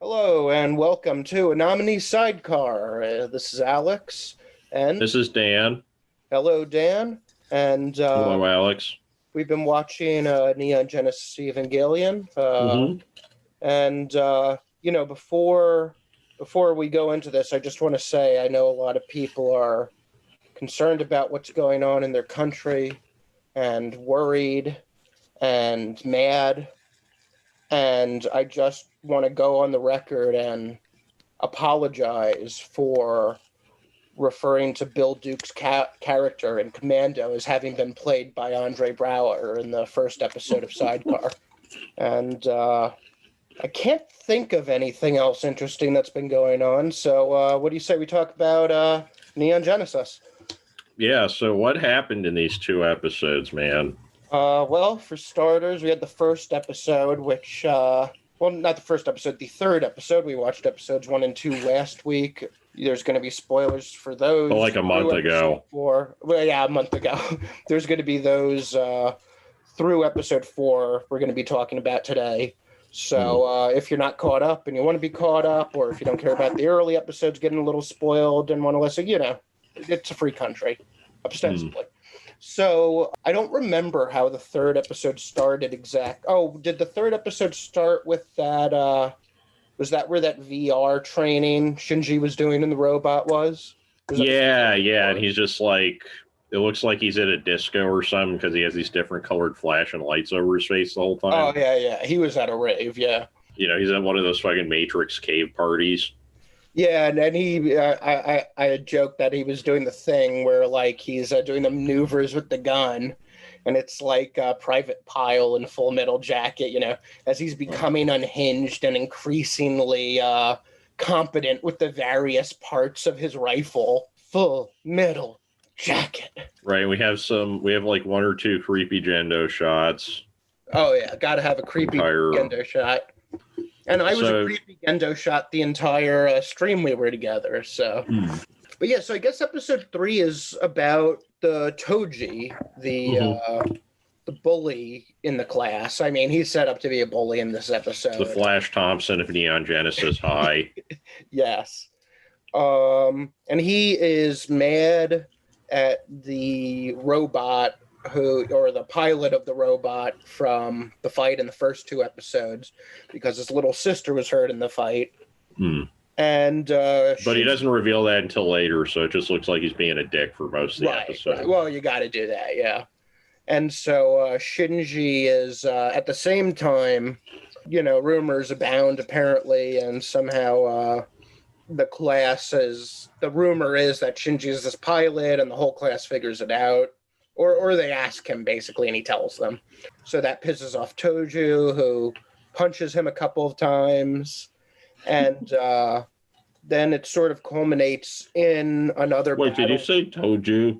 Hello and welcome to Anominy Sidecar. This is Alex, and This is Dan. hello, Dan. And Hello, Alex. we've been watching Neon Genesis Evangelion. hmm Before we go into this, I just want to say I know a lot of people are concerned about what's going on in their country, and worried, and mad. And I just want to go on the record and apologize for referring to Bill Duke's character in Commando as having been played by Andre Braugher in the first episode of Sidecar. And I can't think of anything else interesting that's been going on. So what do you say we talk about Neon Genesis? Yeah, so what happened in these two episodes, man? Well, for starters, we had the first episode, which, well, not the first episode, the third episode. We watched episodes 1 and 2 last week. There's going to be spoilers for those. But like a month ago. A month ago. There's going to be those through episode 4 we're going to be talking about today. So if you're not caught up and you want to be caught up, or if you don't care about the early episodes getting a little spoiled and want to listen, it's a free country, ostensibly. So I don't remember how the third episode started did the third episode start with that, was that where that VR training Shinji was doing in the robot was? Yeah, and he's just like, it looks like he's at a disco or something because he has these different colored flashing lights over his face the whole time. Oh, yeah, he was at a rave, yeah. He's at one of those fucking Matrix cave parties. Yeah, and he, I had joked that he was doing the thing where, like, he's doing the maneuvers with the gun, and it's like Private Pile in Full Metal Jacket, as he's becoming unhinged and increasingly competent with the various parts of his rifle. Full Metal Jacket. Right, we have like 1 or 2 creepy Gendo shots. Oh, yeah, gotta have a creepy Gendo shot. And I was a creepy Gendo shot the entire stream we were together, so. But yeah, so I guess episode 3 is about the Toji, the bully in the class. I mean, he's set up to be a bully in this episode. The Flash Thompson of Neon Genesis High. Yes. And he is mad at the robot or the pilot of the robot from the fight in the first 2 episodes, because his little sister was hurt in the fight. And but he doesn't reveal that until later, so it just looks like he's being a dick for most of the episode. Right. Well, you got to do that, yeah. And so Shinji is at the same time, rumors abound apparently, and somehow the rumor is that Shinji is this pilot, and the whole class figures it out. Or they ask him, basically, and he tells them. So that pisses off Toju, who punches him a couple of times. And then it sort of culminates in another battle. Did you say Toju?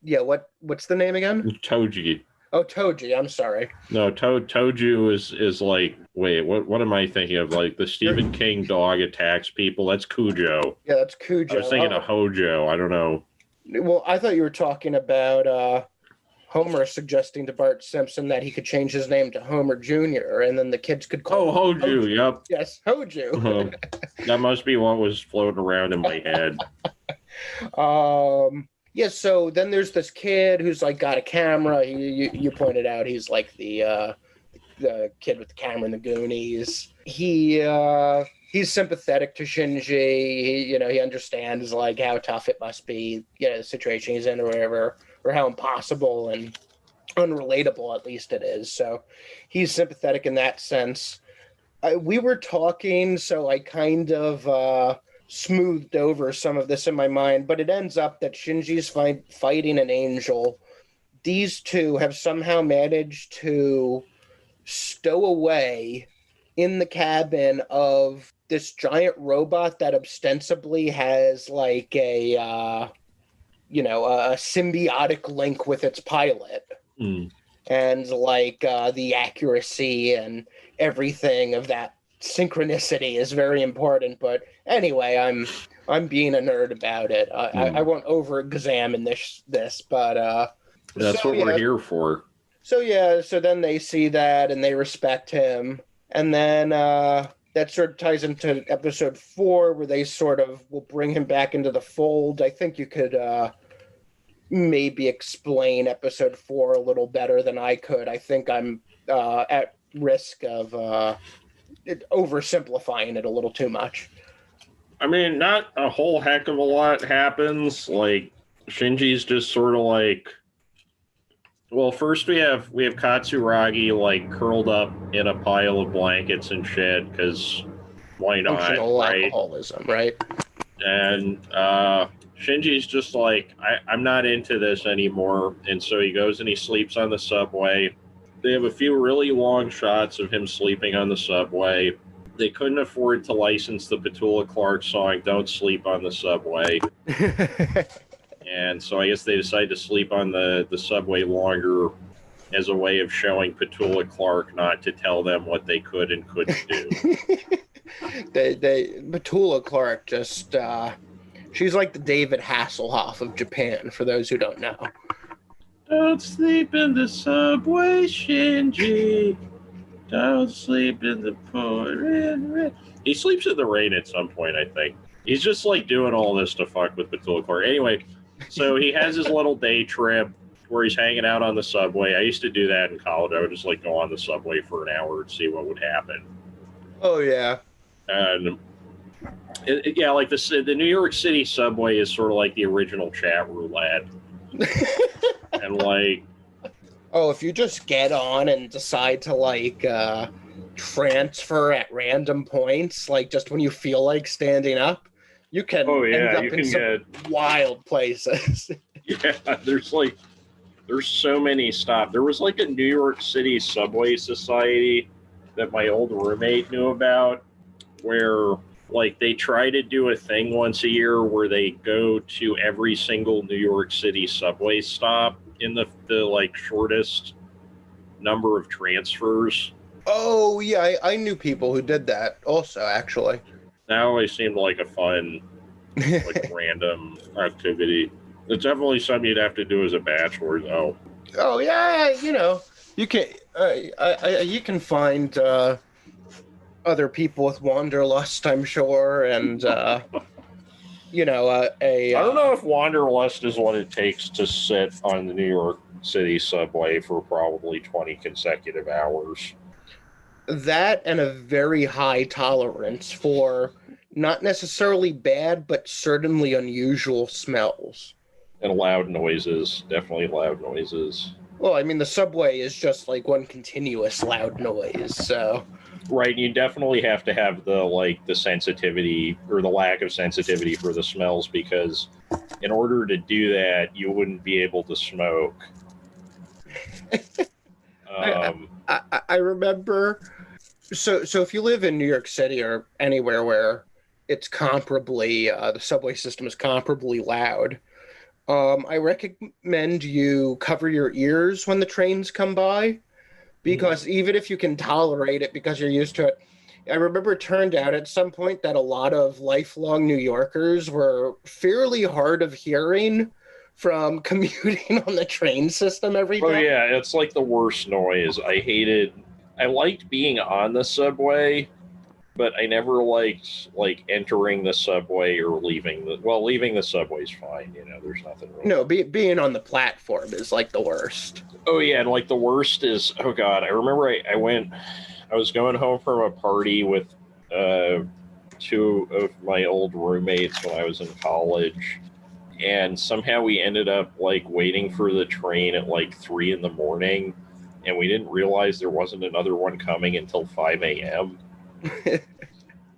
Yeah, what's the name again? Toji. Oh, Toji, I'm sorry. No, Toju is like, wait, what am I thinking of? Like the Stephen King dog attacks people? That's Cujo. Yeah, that's Cujo. I was thinking of Hojo. I don't know. Well, I thought you were talking about Homer suggesting to Bart Simpson that he could change his name to Homer Jr., and then the kids could call him Hoju, yep. Yes, Hoju. That must be what was floating around in my head. Yeah, so then there's this kid who's like got a camera. You pointed out he's like the kid with the camera in the Goonies. He's sympathetic to Shinji. He understands like how tough it must be, the situation he's in or whatever, or how impossible and unrelatable at least it is. So he's sympathetic in that sense. We were talking, so I kind of smoothed over some of this in my mind, but it ends up that Shinji's fighting an angel. These two have somehow managed to stow away in the cabin of this giant robot that ostensibly has like a symbiotic link with its pilot. And like the accuracy and everything of that synchronicity is very important. But anyway, I'm being a nerd about it. I won't over-examine this, but that's what we're here for. So then they see that and they respect him. And then that sort of ties into episode 4, where they sort of will bring him back into the fold. I think you could maybe explain episode 4 a little better than I could. I think I'm at risk of oversimplifying it a little too much. I mean, not a whole heck of a lot happens. Like, Shinji's just sort of like, well, first we have Katsuragi like curled up in a pile of blankets and shit, because why not, Functional right? alcoholism, right? And Shinji's just like, I'm not into this anymore, and so he goes and he sleeps on the subway. They have a few really long shots of him sleeping on the subway. They couldn't afford to license the Petula Clark song "Don't Sleep on the Subway." And so I guess they decided to sleep on the subway longer as a way of showing Petula Clark not to tell them what they could and couldn't do. Petula Clark just, she's like the David Hasselhoff of Japan, for those who don't know. Don't sleep in the subway, Shinji. Don't sleep in the pouring rain. He sleeps in the rain at some point, I think. He's just like doing all this to fuck with Petula Clark. Anyway, so he has his little day trip where he's hanging out on the subway. I used to do that in college. I would just like go on the subway for an hour and see what would happen. Oh, yeah. And yeah, like the New York City subway is sort of like the original chat roulette. And like, oh, if you just get on and decide to like transfer at random points, like just when you feel like standing up, you can end up in some wild places. Yeah, there's so many stops. There was like a New York City subway society that my old roommate knew about, where like they try to do a thing once a year where they go to every single New York City subway stop in the like shortest number of transfers. Oh yeah, I knew people who did that also, actually. That always seemed like a fun, like random activity. It's definitely something you'd have to do as a bachelor, though. Oh yeah, you know, you can you can find other people with wanderlust, I'm sure, and you know, I don't know if wanderlust is what it takes to sit on the New York City subway for probably 20 consecutive hours. That and a very high tolerance for not necessarily bad, but certainly unusual smells. And loud noises, definitely loud noises. Well, I mean, the subway is just like one continuous loud noise, so... Right, you definitely have to have the sensitivity or the lack of sensitivity for the smells, because in order to do that, you wouldn't be able to smoke. I remember... So if you live in New York City or anywhere where it's comparably, the subway system is comparably loud, I recommend you cover your ears when the trains come by, because even if you can tolerate it because you're used to it, I remember it turned out at some point that a lot of lifelong New Yorkers were fairly hard of hearing from commuting on the train system every day. Oh yeah, it's like the worst noise. I liked being on the subway, but I never liked like entering the subway or leaving the subway's fine, you know, there's nothing wrong. No, being on the platform is like the worst. Oh yeah, and like the worst is, oh god, I remember I was going home from a party with two of my old roommates when I was in college, and somehow we ended up like waiting for the train at like 3 a.m, and we didn't realize there wasn't another one coming until 5 a.m.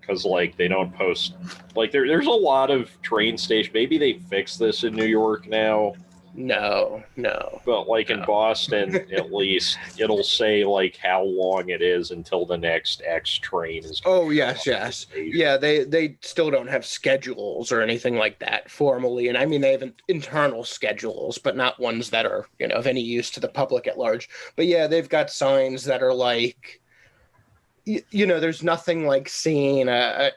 Because like they don't post, like there's a lot of train stations. Maybe they fixed this in New York now. No. But like in Boston, at least it'll say like how long it is until the next X train is. Oh yes. Yeah, they still don't have schedules or anything like that formally, and I mean they have internal schedules, but not ones that are, you know, of any use to the public at large. But yeah, they've got signs that are like, you know, there's nothing like seeing a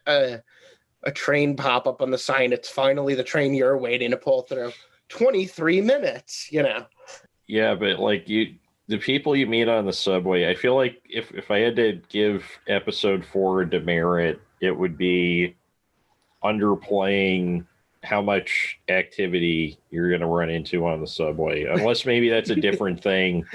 train pop up on the sign. It's finally the train you're waiting to pull through. 23 minutes, you know. Yeah, but like the people you meet on the subway, I feel like if I had to give episode 4 a demerit, it would be underplaying how much activity you're going to run into on the subway, unless maybe that's a different thing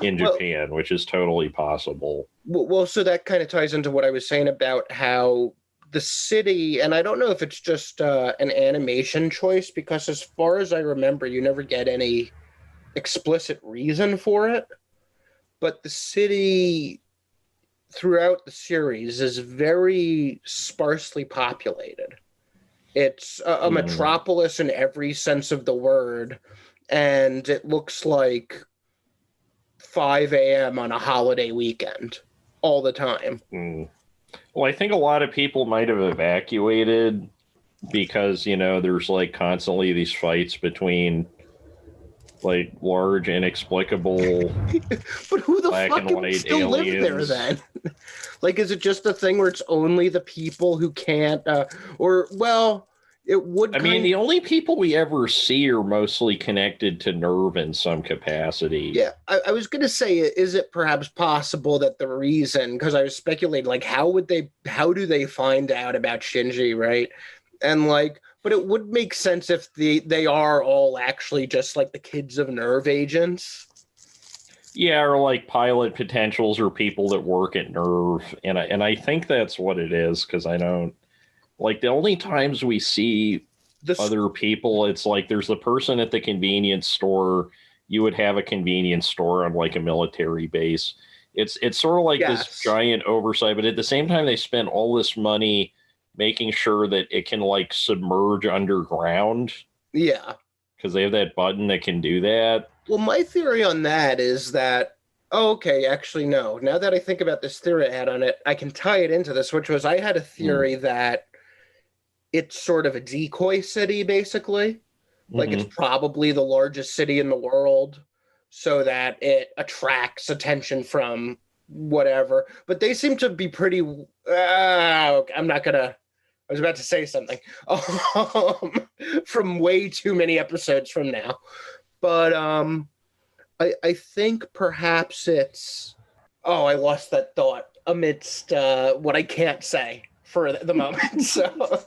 in Japan, which is totally possible. Well, so that kind of ties into what I was saying about how the city, and I don't know if it's just an animation choice, because as far as I remember, you never get any explicit reason for it, but the city throughout the series is very sparsely populated. It's a metropolis in every sense of the word, and it looks like 5 a.m. on a holiday weekend all the time. Well, I think a lot of people might have evacuated because, there's like constantly these fights between like large, inexplicable but who the black fuck and white still aliens. live there then? Like, is it just a thing where it's only the people who can't, it would. I mean, the only people we ever see are mostly connected to nerve in some capacity. Yeah, I was going to say, is it perhaps possible that the reason, because I was speculating, like, how do they find out about Shinji, right? And like, but it would make sense if they are all actually just like the kids of nerve agents. Yeah, or like pilot potentials or people that work at Nerve. And I think that's what it is, because I don't... Like, the only times we see other people, it's like there's the person at the convenience store. You would have a convenience store on like a military base. It's sort of like this giant oversight, but at the same time, they spend all this money making sure that it can like submerge underground. Yeah. Because they have that button that can do that. Well, my theory on that is that, actually, no. Now that I think about this theory I had on it, I can tie it into this, which was I had a theory that it's sort of a decoy city, basically. Like, it's probably the largest city in the world, so that it attracts attention from whatever. But they seem to be pretty... I was about to say something from way too many episodes from now. But I think perhaps it's... Oh, I lost that thought amidst what I can't say for the moment. So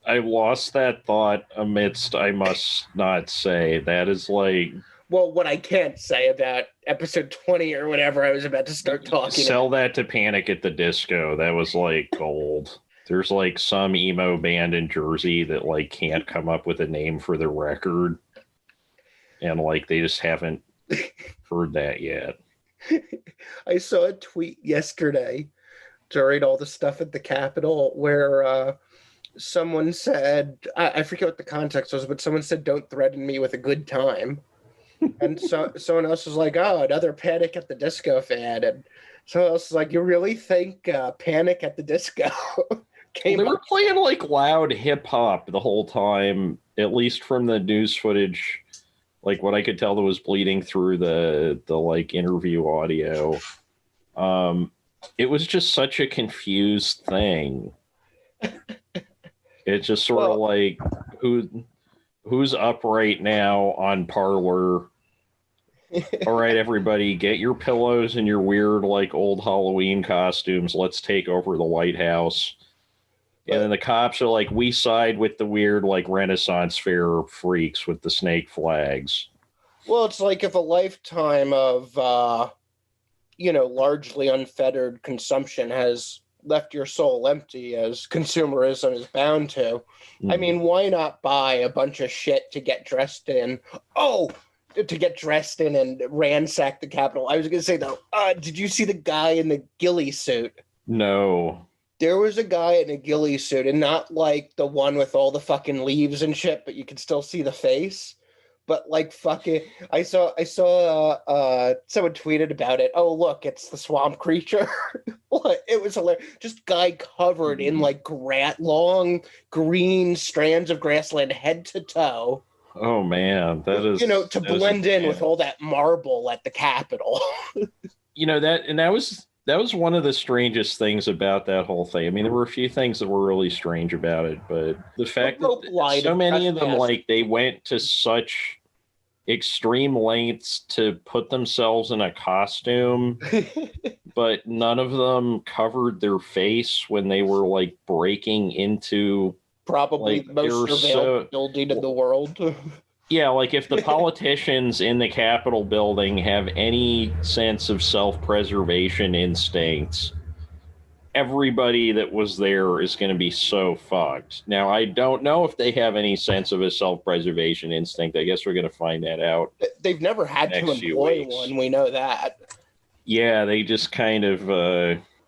I lost that thought amidst I must not say. That is like... Well, what I can't say about episode 20 or whatever I was about to start talking Sell about. that to Panic at the Disco. That was like gold. There's like some emo band in Jersey that like can't come up with a name for the record. And like they just haven't heard that yet. I saw a tweet yesterday during all the stuff at the Capitol where someone said, I forget what the context was, but someone said, "Don't threaten me with a good time." And so someone else was like, "Oh, another Panic at the Disco fan." And someone else was like, "You really think Panic at the Disco came They were up?" playing like loud hip hop the whole time, at least from the news footage. Like what I could tell that was bleeding through the like interview audio. It was just such a confused thing. It's just sort of like who's up right now on Parler. All right, everybody, get your pillows and your weird like old Halloween costumes. Let's take over the White House. And then the cops are like, we side with the weird like Renaissance fair freaks with the snake flags. Well, it's like if a lifetime of largely unfettered consumption has left your soul empty, as consumerism is bound to. I mean, why not buy a bunch of shit to get dressed in? To get dressed in and ransack the Capitol. I was going to say, though, did you see the guy in the ghillie suit? No. There was a guy in a ghillie suit, and not like the one with all the fucking leaves and shit, but you can still see the face. But like fucking, I saw someone tweeted about it. Oh, look, it's the swamp creature. It was hilarious. Just guy covered in like long green strands of grassland, head to toe. Oh man, that is to blend in with all that marble at the Capitol. That was one of the strangest things about that whole thing. I mean, there were a few things that were really strange about it, but the fact that so many of them, like, they went to such extreme lengths to put themselves in a costume, but none of them covered their face when they were like breaking into Probably the most surveilled building in the world. Yeah, like if the politicians in the Capitol building have any sense of self-preservation instincts, everybody that was there is going to be so fucked. Now, I don't know if they have any sense of a self-preservation instinct. I guess we're going to find that out. They've never had to employ one. We know that. Yeah, they just kind of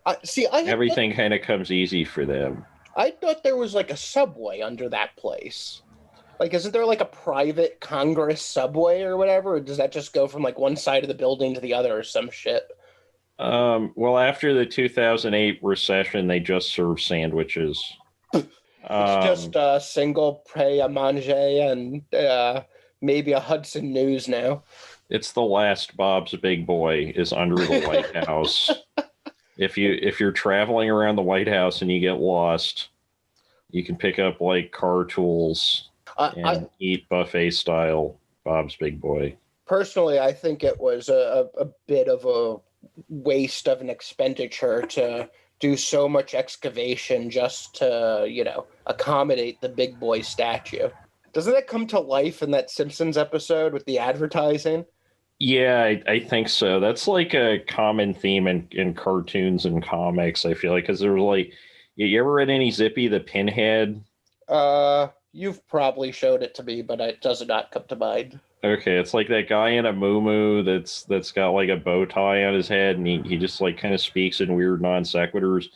everything kind of comes easy for them. I thought there was like a subway under that place. Like, isn't there like a private Congress subway or whatever? Or does that just go from like one side of the building to the other or some shit? Well, after the 2008 recession, they just serve sandwiches. It's just a single prêt à manger and maybe a Hudson News now. It's the last Bob's Big Boy is under the White House. If you're traveling around the White House and you get lost, you can pick up like car tools and eat buffet style Bob's Big Boy. Personally, I think it was a bit of a waste of an expenditure to do so much excavation just to, accommodate the Big Boy statue. Doesn't that come to life in that Simpsons episode with the advertising? Yeah, I think so. That's like a common theme in cartoons and comics, I feel like, because there was like, you ever read any Zippy the Pinhead? You've probably showed it to me, but it does not come to mind. Okay, it's like that guy in a muumuu that's got like a bow tie on his head, and he just like kind of speaks in weird non sequiturs,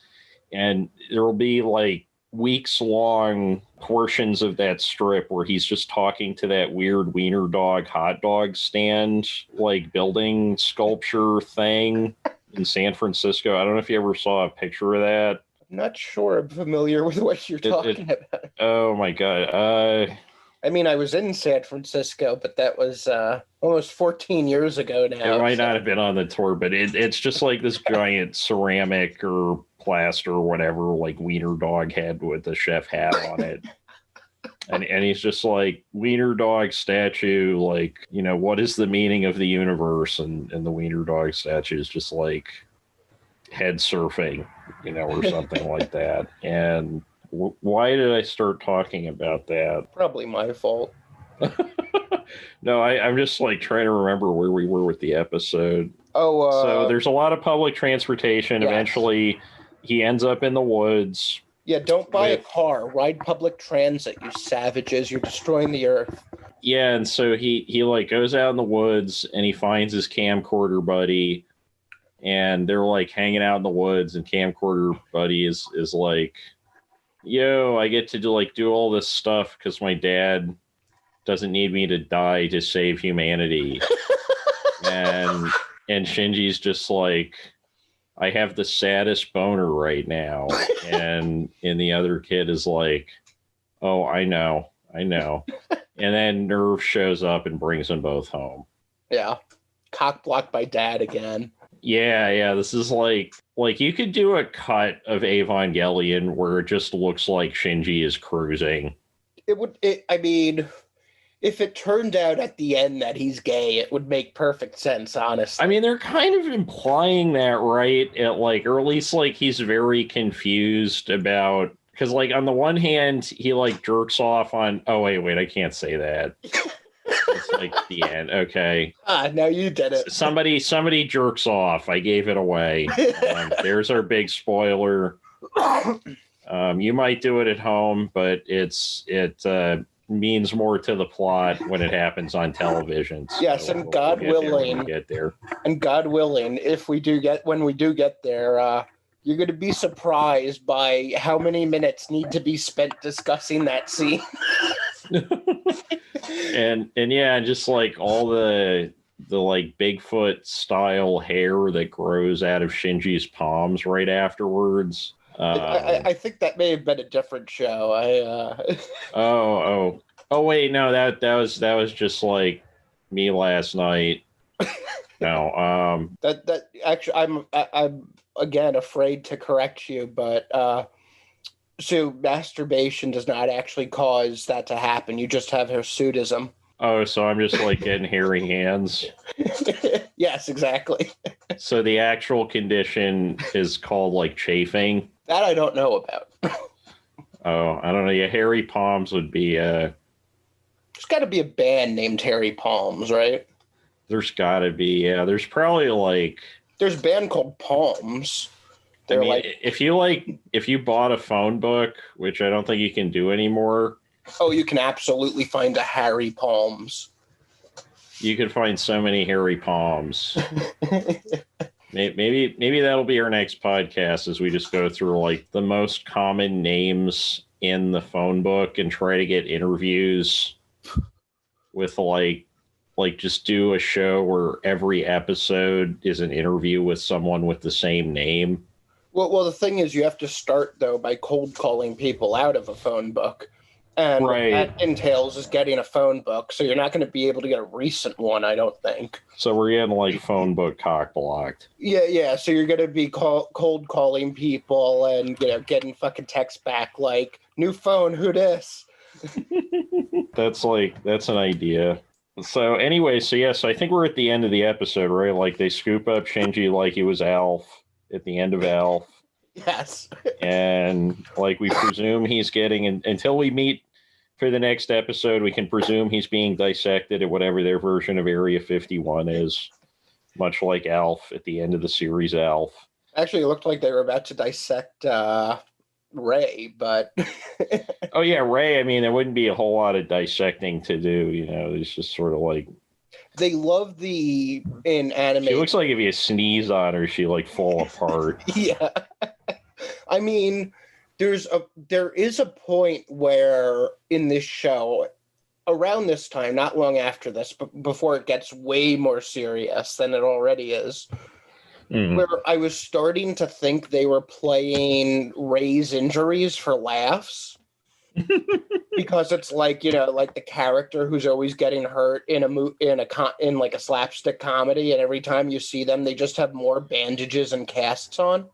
and there'll be like weeks-long portions of that strip where he's just talking to that weird wiener dog hot dog stand like building sculpture thing in San Francisco. I don't know if you ever saw a picture of that. I'm not sure I'm familiar with what you're talking about. Oh my god. I mean, I was in San Francisco, but that was almost 14 years ago now. It might not have been on the tour, but it's just like this giant ceramic or plaster or whatever, like wiener dog head with a chef hat on it. and he's just like, wiener dog statue, like, what is the meaning of the universe? And the wiener dog statue is just like head surfing, or something like that. And why did I start talking about that? Probably my fault. No, I'm just like trying to remember where we were with the episode. So there's a lot of public transportation. Yes. Eventually, he ends up in the woods. Yeah, don't buy a car. Ride public transit, you savages. You're destroying the earth. Yeah, and so he like goes out in the woods and he finds his camcorder buddy, and they're like hanging out in the woods, and camcorder buddy is like, yo, I get to do all this stuff because my dad doesn't need me to die to save humanity. and Shinji's just like, I have the saddest boner right now. And the other kid is like, oh, I know. And then Nerve shows up and brings them both home. Yeah. Cock blocked by dad again. Yeah. This is like you could do a cut of Evangelion where it just looks like Shinji is cruising. I mean, if it turned out at the end that he's gay, it would make perfect sense, honestly. I mean, they're kind of implying that, right? Or at least like he's very confused about, because like on the one hand, he like jerks off on, oh, wait, I can't say that. It's like the end. Okay. Now you did it. Somebody jerks off. I gave it away. There's our big spoiler. You might do it at home, but it means more to the plot when it happens on television. So yes, and God willing, get there. And God willing, when we do get there, you're going to be surprised by how many minutes need to be spent discussing that scene. and yeah, just like all the like Bigfoot style hair that grows out of Shinji's palms right afterwards. I think that may have been a different show. Oh wait, no, that was just like me last night. No, that actually, I'm again afraid to correct you, but so masturbation does not actually cause that to happen. You just have hirsutism. Oh, so I'm just like getting hairy hands. Yes, exactly. So the actual condition is called like chafing. That I don't know about. Oh, I don't know. Yeah, hairy palms would be. There's got to be a band named Terry Palms, right? There's got to be. Yeah, there's probably like. There's a band called Palms. I mean, if you bought a phone book, which I don't think you can do anymore. Oh, you can absolutely find a Harry Palms. You could find so many hairy palms. Maybe that'll be our next podcast as we just go through like the most common names in the phone book and try to get interviews with like just do a show where every episode is an interview with someone with the same name. Well, the thing is, you have to start though by cold calling people out of a phone book. And right. What that entails is getting a phone book, so you're not going to be able to get a recent one, I don't think. So we're getting like phone book cock blocked. Yeah. So you're going to be cold calling people and getting fucking texts back like, "New phone, who dis?" That's an idea. So anyway, so I think we're at the end of the episode, right? Like they scoop up Shinji like he was Alf at the end of Alf. Yes. And like we presume he's getting until we meet for the next episode, we can presume he's being dissected at whatever their version of Area 51 is, much like Alf at the end of the series Alf. Actually, it looked like they were about to dissect Ray, but oh yeah, Ray. I mean, there wouldn't be a whole lot of dissecting to do. It's just sort of like they love in anime. She looks like if you sneeze on her, she like fall apart. Yeah. I mean, there is a point where in this show, around this time, not long after this, but before it gets way more serious than it already is, where I was starting to think they were playing Ray's injuries for laughs. Because it's like, like the character who's always getting hurt in like a slapstick comedy, and every time you see them, they just have more bandages and casts on.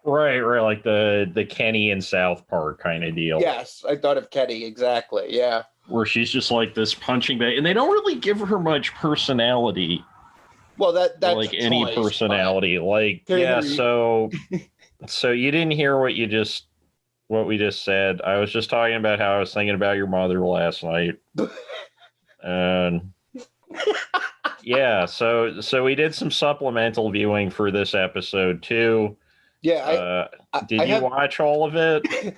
Right, like the Kenny in South Park kind of deal. Yes, I thought of Kenny, exactly, yeah. Where she's just like this punching bag, and they don't really give her much personality. Well, that's like any choice, personality. Like, yeah, so you didn't hear what we just said. I was just talking about how I was thinking about your mother last night. And yeah, so we did some supplemental viewing for this episode too. Yeah, did you watch all of it?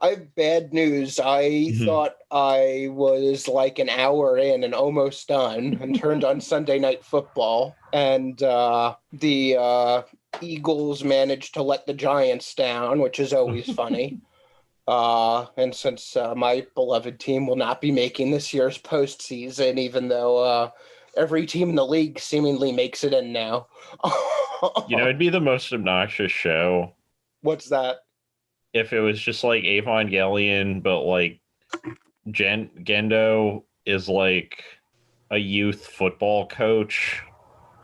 I have bad news. I thought I was like an hour in and almost done and turned on Sunday Night Football. And the Eagles managed to let the Giants down, which is always funny. And since my beloved team will not be making this year's postseason, even though every team in the league seemingly makes it in now. It'd be the most obnoxious show. What's that? If it was just like Evangelion, but like Gendo is like a youth football coach.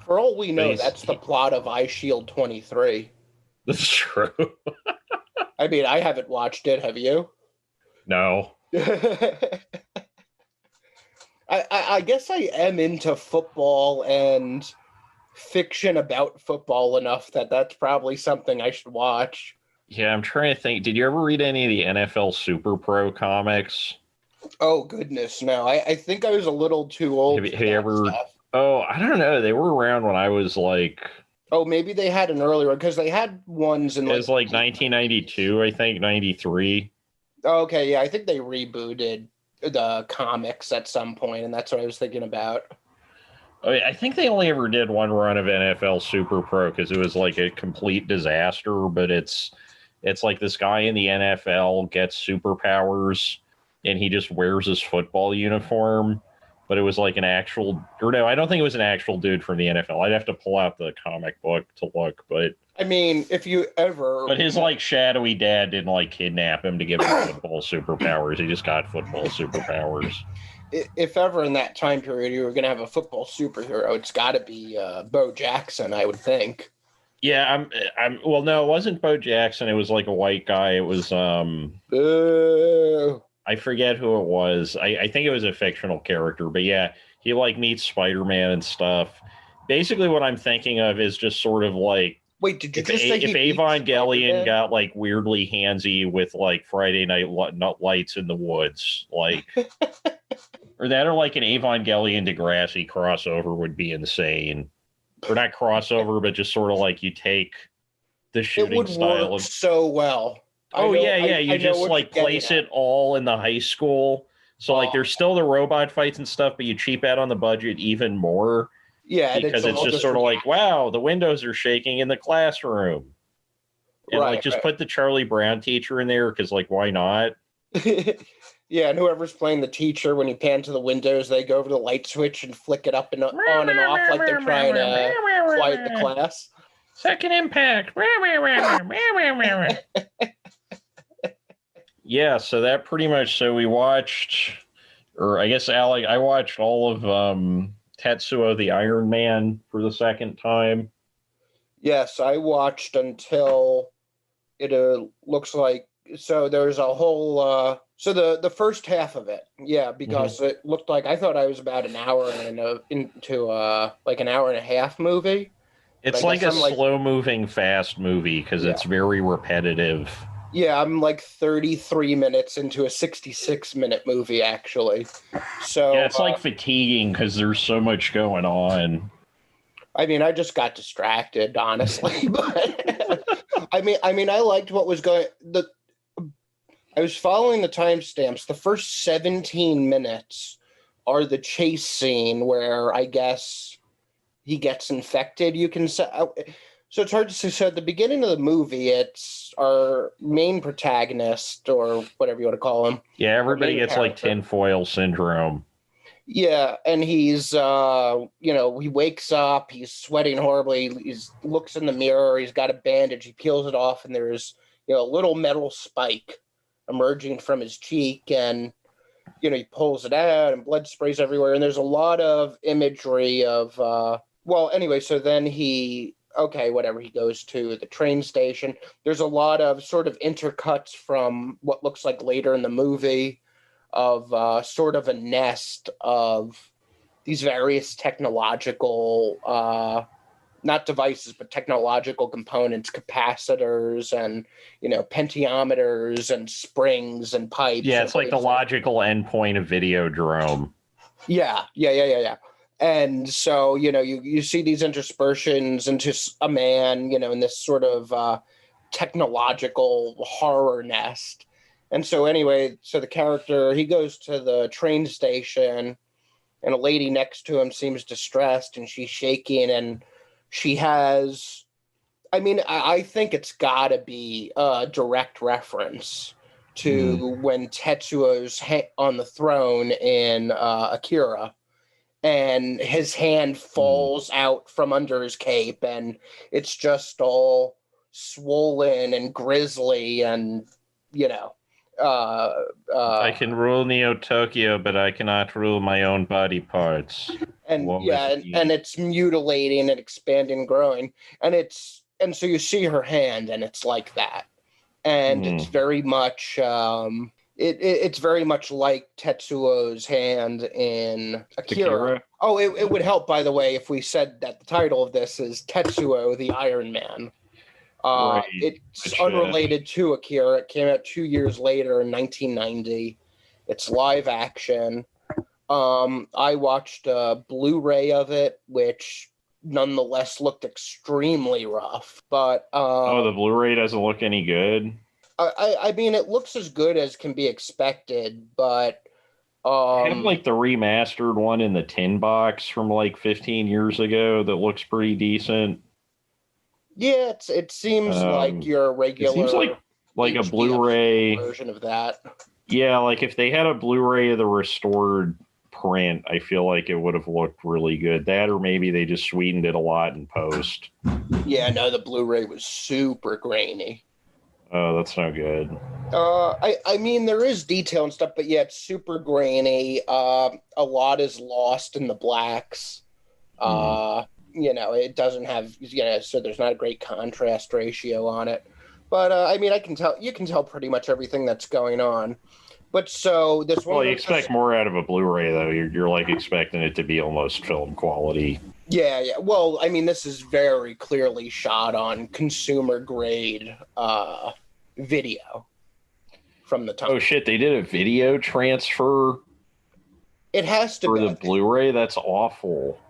For all we know, that's the plot of iShield 23. That's true. I mean, I haven't watched it. Have you? No. I guess I am into football and fiction about football enough that that's probably something I should watch. Yeah, I'm trying to think. Did you ever read any of the NFL Super Pro comics? Oh, goodness, no. I think I was a little too old. Have you ever... Stuff. Oh, I don't know. They were around when I was like... Oh, maybe they had an earlier one, because they had ones in... It was like 1992, I think, 93. Okay, yeah, I think they rebooted the comics at some point, and that's what I was thinking about. I think they only ever did one run of NFL Super Pro because it was like a complete disaster, but it's like this guy in the NFL gets superpowers and he just wears his football uniform, but it was like an actual, or no, I don't think it was an actual dude from the NFL. I'd have to pull out the comic book to look, but I mean, if you ever... But his like shadowy dad didn't like kidnap him to give him football superpowers. He just got football superpowers. If ever in that time period you were going to have a football superhero, it's got to be Bo Jackson, I would think. Yeah, well, no, it wasn't Bo Jackson. It was like a white guy. It was Boo. I forget who it was. I think it was a fictional character, but yeah, he like meets Spider-Man and stuff. Basically, what I'm thinking of is just sort of like Wait, did you just say if he meets Evangelion Spider-Man? got like weirdly handsy with like Friday Night Lights in the Woods, like, or that, or like an Evangelion Degrassi crossover would be insane. Or not crossover, but just sort of like you take the It shooting would style work of. so well. Oh yeah, yeah. I You know just what like you're getting place at. it all in the high school. So like Oh, there's still the robot fights and stuff, but you cheap out on the budget even more yeah, and it's because it's all just just sort of like, wow, the windows are shaking in the classroom. And like right, just put the Charlie Brown teacher in there because like why not? right. Yeah, and whoever's playing the teacher, when you pan to the windows, they go over to the light switch and flick it up and on and off like they're trying to quiet the class. Second impact. Yeah, so that pretty much. So we watched, or I guess Alec, I watched all of Tetsuo the Iron Man for the second time. Yes, I watched until it looks like so there's a whole so the first half of it, yeah, because it looked like I thought I was about an hour into like an hour and a half movie. It's like a slow moving fast movie because it's very repetitive. Yeah, I'm like 33 minutes into a 66-minute movie, actually. So yeah, it's like fatiguing because there's so much going on. I mean, I just got distracted, honestly. But I mean, I liked what was going. I was following the timestamps. The first 17 minutes are the chase scene where I guess he gets infected. You can say. So it's hard to say. So at the beginning of the movie, it's our main protagonist, or whatever you want to call him. Yeah, everybody gets like tinfoil syndrome. Yeah, and he's, he wakes up, he's sweating horribly, he looks in the mirror, he's got a bandage, he peels it off, and there's, a little metal spike emerging from his cheek, and, he pulls it out, and blood sprays everywhere, and there's a lot of imagery of, so then he goes to the train station. There's a lot of sort of intercuts from what looks like later in the movie of sort of a nest of these various technological, not devices, but technological components, capacitors and, pentiometers and springs and pipes. Yeah, it's like the logical endpoint of Videodrome. Yeah. And so, you see these interspersions into a man, in this sort of technological horror nest. And so anyway, so the character, he goes to the train station and a lady next to him seems distressed and she's shaking and she has, I think it's got to be a direct reference to when Tetsuo's on the throne in Akira. And his hand falls out from under his cape, and it's just all swollen and grisly, and I can rule Neo Tokyo, but I cannot rule my own body parts. And and it's mutilating and expanding, and growing, and so you see her hand, and it's like that, and it's very much. It's very much like Tetsuo's hand in Akira. Oh, it would help, by the way, if we said that the title of this is Tetsuo the Iron Man. Right. It's unrelated to Akira. It came out 2 years later in 1990. It's live action. I watched a Blu-ray of it, which nonetheless looked extremely rough. But the Blu-ray doesn't look any good. I mean, it looks as good as can be expected, but I have like the remastered one in the tin box from like 15 years ago that looks pretty decent. Yeah, it seems like your regular. It seems like a Blu-ray version of that. Yeah, like if they had a Blu-ray of the restored print, I feel like it would have looked really good. That, or maybe they just sweetened it a lot in post. Yeah, no, the Blu-ray was super grainy. Oh, that's no good. I mean, there is detail and stuff, but yeah, it's super grainy. A lot is lost in the blacks. It doesn't have, so there's not a great contrast ratio on it. But I mean, you can tell pretty much everything that's going on. But so this one. Well, you expect more out of a Blu-ray, though. You're like expecting it to be almost film quality. Yeah. Well, I mean, this is very clearly shot on consumer grade video from the time. Oh shit! They did a video transfer. It has to for be the Blu-ray. That's awful.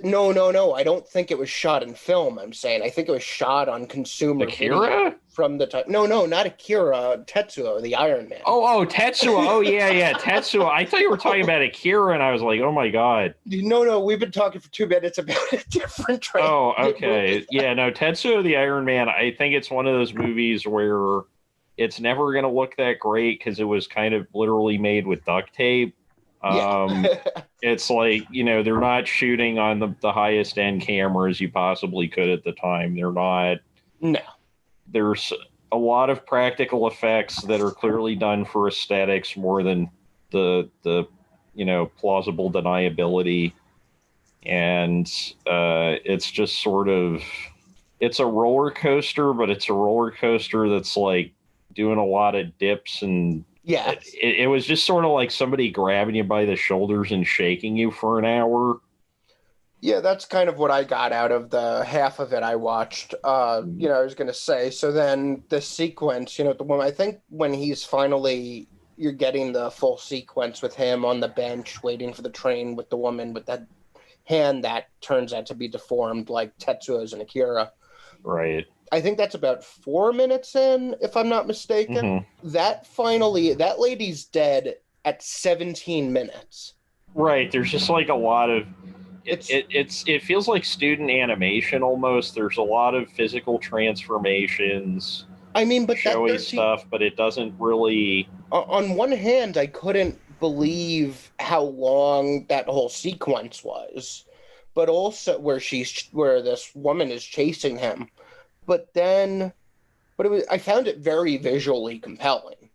No, I don't think it was shot in film. I'm saying I think it was shot on consumer Akira video from the time. No, not Akira. Tetsuo, the Iron Man. Oh, Tetsuo. Oh yeah, Tetsuo. I thought you were talking about Akira, and I was like, oh my god. No, we've been talking for 2 minutes about a different trailer. Oh, okay. Yeah, no, Tetsuo the Iron Man. I think it's one of those movies where it's never going to look that great because it was kind of literally made with duct tape. It's like, they're not shooting on the highest end cameras you possibly could at the time. They're not. No. There's a lot of practical effects that are clearly done for aesthetics more than the plausible deniability. And it's just sort of, it's a roller coaster, but it's a roller coaster that's like doing a lot of dips and yeah, it was just sort of like somebody grabbing you by the shoulders and shaking you for an hour. Yeah, that's kind of what I got out of the half of it I watched. I was going to say, so then the sequence, the woman, I think when you're getting the full sequence with him on the bench waiting for the train with the woman with that hand that turns out to be deformed like Tetsuo's and Akira. Right. I think that's about 4 minutes in, if I'm not mistaken. Mm-hmm. That lady's dead at 17 minutes. Right. There's just like a lot of it feels like student animation almost. There's a lot of physical transformations. I mean, but showy stuff, but it doesn't really. On one hand, I couldn't believe how long that whole sequence was, but also where this woman is chasing him. I found it very visually compelling.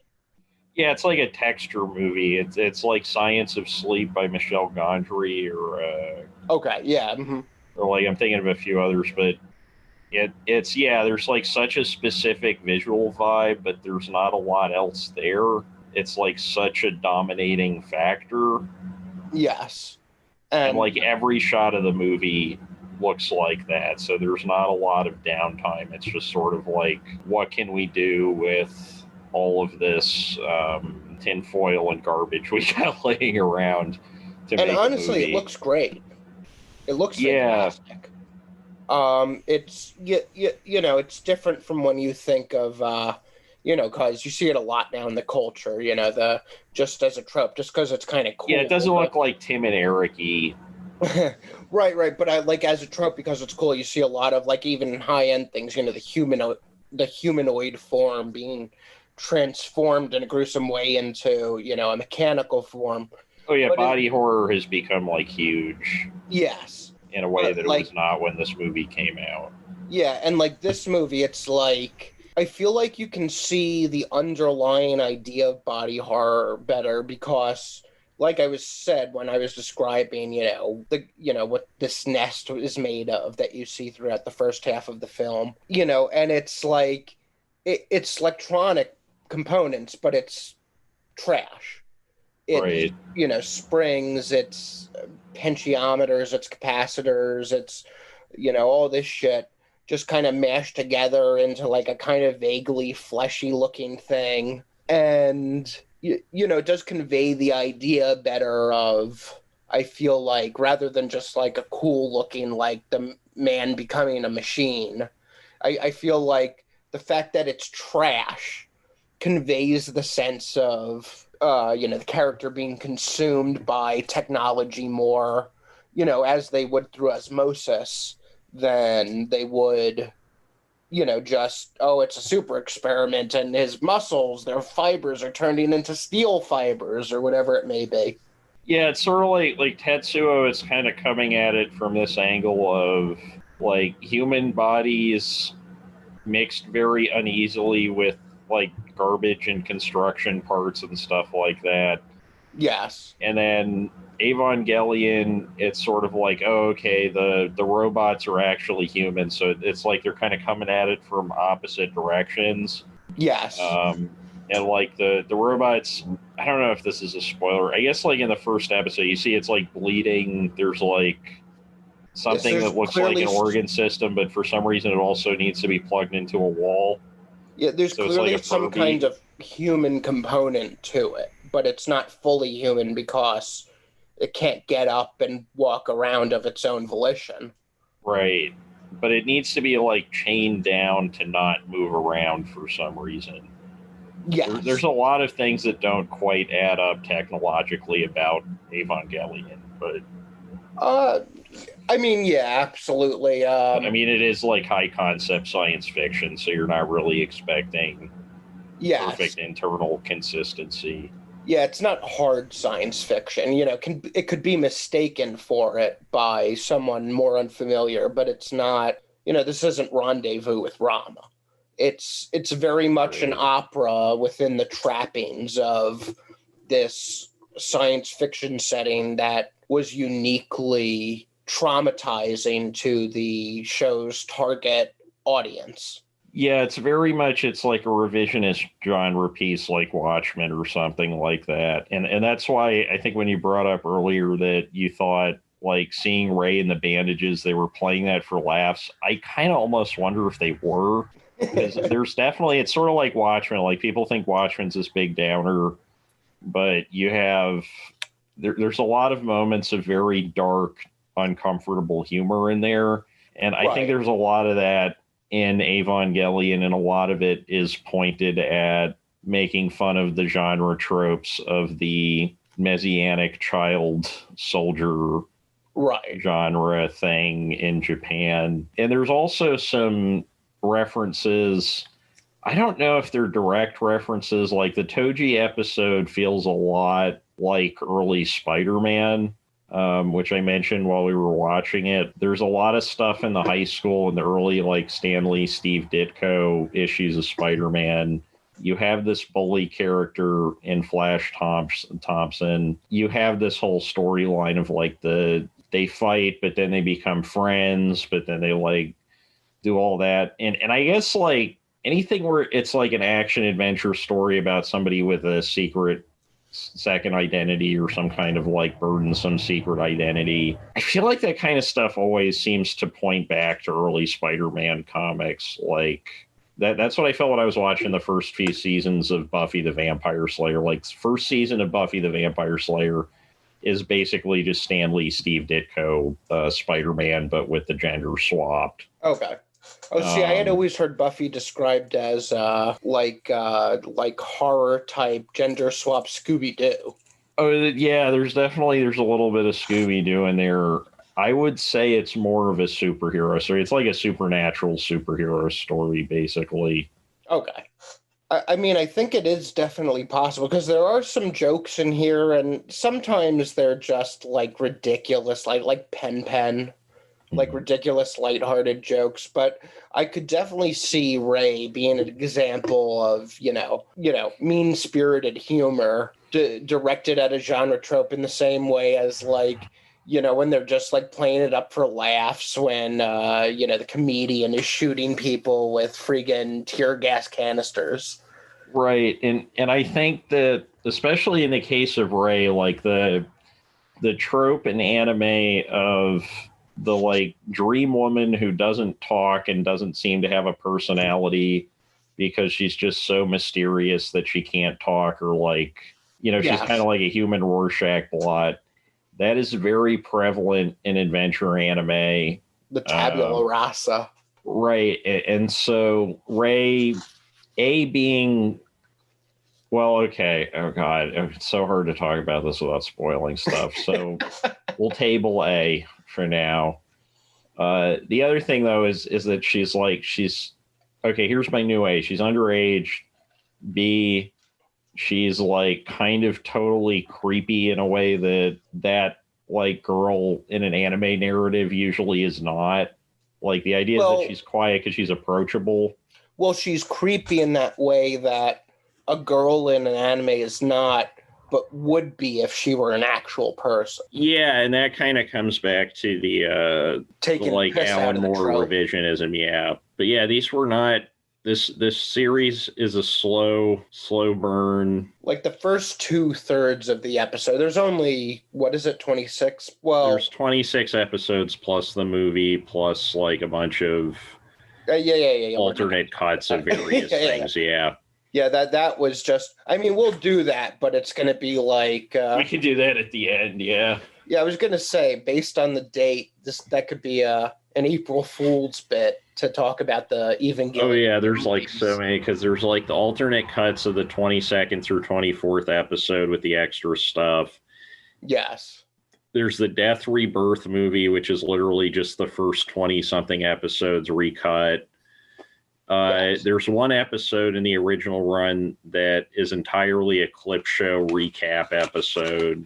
Yeah, it's like a texture movie. It's like Science of Sleep by Michel Gondry or. Okay, yeah. Mm-hmm. Or like I'm thinking of a few others, but it's there's like such a specific visual vibe, but there's not a lot else there. It's like such a dominating factor. Yes. And like every shot of the movie looks like that, so there's not a lot of downtime. It's just sort of like, what can we do with all of this tinfoil and garbage we got laying around to make honestly, a movie. It looks great. It looks fantastic. It's it's different from when you think of because you see it a lot now in the culture. The just as a trope, just because it's kind of cool. Yeah, it doesn't look like Tim and Eric-y. Right. But I like as a trope because it's cool. You see a lot of like even high end things. The humanoid form being transformed in a gruesome way into a mechanical form. Oh yeah, body horror has become like huge. Yes. In a way that it was not when this movie came out. Yeah, and like this movie, it's like I feel like you can see the underlying idea of body horror better because, like I was said when I was describing, what this nest is made of that you see throughout the first half of the film, and it's like it's electronic components, but it's trash. It's, right. Springs, it's potentiometers, it's capacitors, it's, all this shit just kind of mashed together into like a kind of vaguely fleshy looking thing. And, it does convey the idea better of, I feel like, rather than just like a cool looking, like the man becoming a machine, I feel like the fact that it's trash conveys the sense of, the character being consumed by technology more, as they would through osmosis than they would, just, it's a super experiment and his muscles, their fibers are turning into steel fibers or whatever it may be. Yeah, it's sort of like Tetsuo is kind of coming at it from this angle of like human bodies mixed very uneasily with like garbage and construction parts and stuff like that. Yes. And then Evangelion, it's sort of like, okay, the robots are actually human, so it's like they're kind of coming at it from opposite directions. Yes. And like the robots, I don't know if this is a spoiler. I guess like in the first episode, you see it's like bleeding. There's like something there's that looks like an organ system, but for some reason it also needs to be plugged into a wall. Yeah, there's So clearly it's like some kind of human component to it, but it's not fully human because it can't get up and walk around of its own volition. Right. But it needs to be like chained down to not move around for some reason. Yes. There's a lot of things that don't quite add up technologically about Evangelion, but I mean, yeah, absolutely. I mean, it is like high concept science fiction, so you're not really expecting perfect internal consistency. Yeah, it's not hard science fiction. You know, it could be mistaken for it by someone more unfamiliar, but it's not. You know, this isn't Rendezvous with Rama. It's very much an opera within the trappings of this science fiction setting that was uniquely traumatizing to the show's target audience. Yeah, it's very much, it's like a revisionist genre piece like Watchmen or something like that. And that's why I think when you brought up earlier that you thought like seeing Ray in the bandages, they were playing that for laughs. I kind of almost wonder if they were. Because there's definitely, it's sort of like Watchmen. Like people think Watchmen's this big downer, but you have, there's a lot of moments of very dark, uncomfortable humor in there. And I think there's a lot of that in Evangelion, and a lot of it is pointed at making fun of the genre tropes of the messianic child soldier genre thing in Japan. And there's also some references. I don't know if they're direct references. Like the Toji episode feels a lot like early Spider-Man, which I mentioned while we were watching it. There's a lot of stuff in the high school in the early like Stan Lee, Steve Ditko issues of Spider-Man. You have this bully character in Flash Thompson. You have this whole storyline of like they fight, but then they become friends, but then they like do all that. And I guess like anything where it's like an action adventure story about somebody with a secret second identity or some kind of like burdensome secret identity. I feel like that kind of stuff always seems to point back to early Spider-Man comics. Like that's what I felt when I was watching the first few seasons of Buffy the Vampire Slayer. Like first season of Buffy the Vampire Slayer is basically just Stan Lee, Steve Ditko, Spider-Man, but with the gender swapped. Okay. Oh, see, I had always heard Buffy described as like horror type gender swap Scooby-Doo. Oh yeah, there's a little bit of Scooby-Doo in there. I would say it's more of a superhero story. It's like a supernatural superhero story, basically. Okay. I mean, I think it is definitely possible because there are some jokes in here, and sometimes they're just like ridiculous, like Pen. Like ridiculous, lighthearted jokes, but I could definitely see Ray being an example of, you know, mean-spirited humor directed at a genre trope in the same way as like, you know, when they're just like playing it up for laughs when, you know, the comedian is shooting people with friggin' tear gas canisters. Right. And I think that especially in the case of Ray, like the trope in anime of the like dream woman who doesn't talk and doesn't seem to have a personality because she's just so mysterious that she can't talk, or like, you know, she's kind of like a human Rorschach blot. That is very prevalent in adventure anime. The tabula rasa. Right. And so Ray, being, well, okay. Oh God, it's so hard to talk about this without spoiling stuff. So we'll table A for now. The other thing though is that she's okay. Here's my new A. She's underage. B, she's like kind of totally creepy in a way that like girl in an anime narrative usually is not. Like the idea is that she's quiet because she's approachable. Well, she's creepy in that way that a girl in an anime is not, but would be if she were an actual person. Yeah, and that kind of comes back to the like Alan Moore revisionism. Yeah, but yeah, these were not This series is a slow burn. Like the first 2/3 of the episode, there's only, what is it, 26? Well, there's 26 episodes plus the movie plus like a bunch of alternate cuts of various things. Yeah. Yeah, that was just, I mean, we'll do that, but it's going to be like... we can do that at the end, yeah. Yeah, I was going to say, based on the date, that could be an April Fool's bit to talk about the Evangelion. Oh, yeah, there's like so many, because there's like the alternate cuts of the 22nd through 24th episode with the extra stuff. Yes. There's the Death Rebirth movie, which is literally just the first 20-something episodes recut. Yes. There's one episode in the original run that is entirely a clip show recap episode.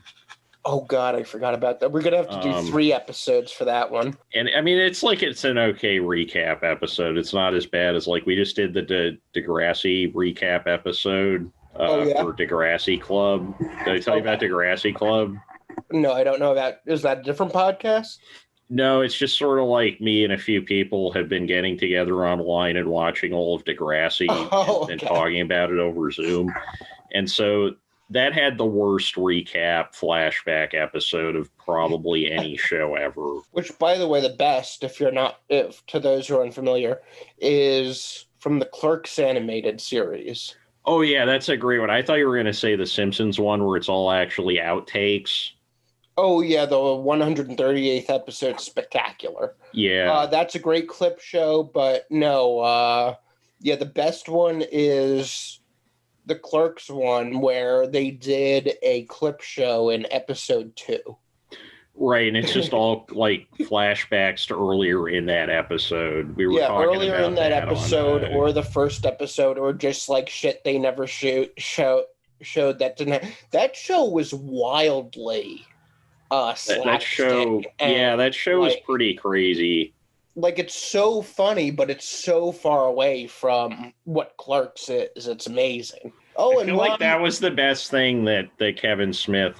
Oh, God, I forgot about that. We're going to have to do 3 episodes for that one. And, I mean, it's an okay recap episode. It's not as bad as, like, we just did the Degrassi recap episode for Degrassi Club. Did I tell you about Degrassi Club? No, I don't know about... Is that a different podcast? No, it's just sort of like me and a few people have been getting together online and watching all of Degrassi and talking about it over Zoom. And so that had the worst recap flashback episode of probably any show ever. Which, by the way, the best, to those who are unfamiliar, is from the Clerks animated series. Oh, yeah, that's a great one. I thought you were going to say the Simpsons one where it's all actually outtakes. Oh, yeah, the 138th episode, spectacular. Yeah. That's a great clip show, but no. The best one is the Clerks one, where they did a clip show in episode 2. Right, and it's just all, like, flashbacks to earlier in that episode. We were talking earlier about in that episode, or the first episode, or just, like, shit they never showed that didn't have... That show was wildly... that show is pretty crazy. Like, it's so funny, but it's so far away from what Clerks is. It's amazing. I feel like that was the best thing that Kevin Smith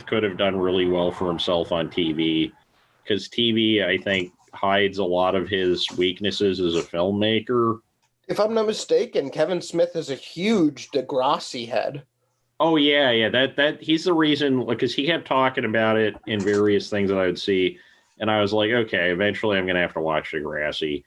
could have done really well for himself on TV, because TV, I think, hides a lot of his weaknesses as a filmmaker. If I'm not mistaken, Kevin Smith is a huge Degrassi head. Oh, yeah. That he's the reason, because he kept talking about it in various things that I would see. And I was like, okay, eventually I'm going to have to watch Degrassi.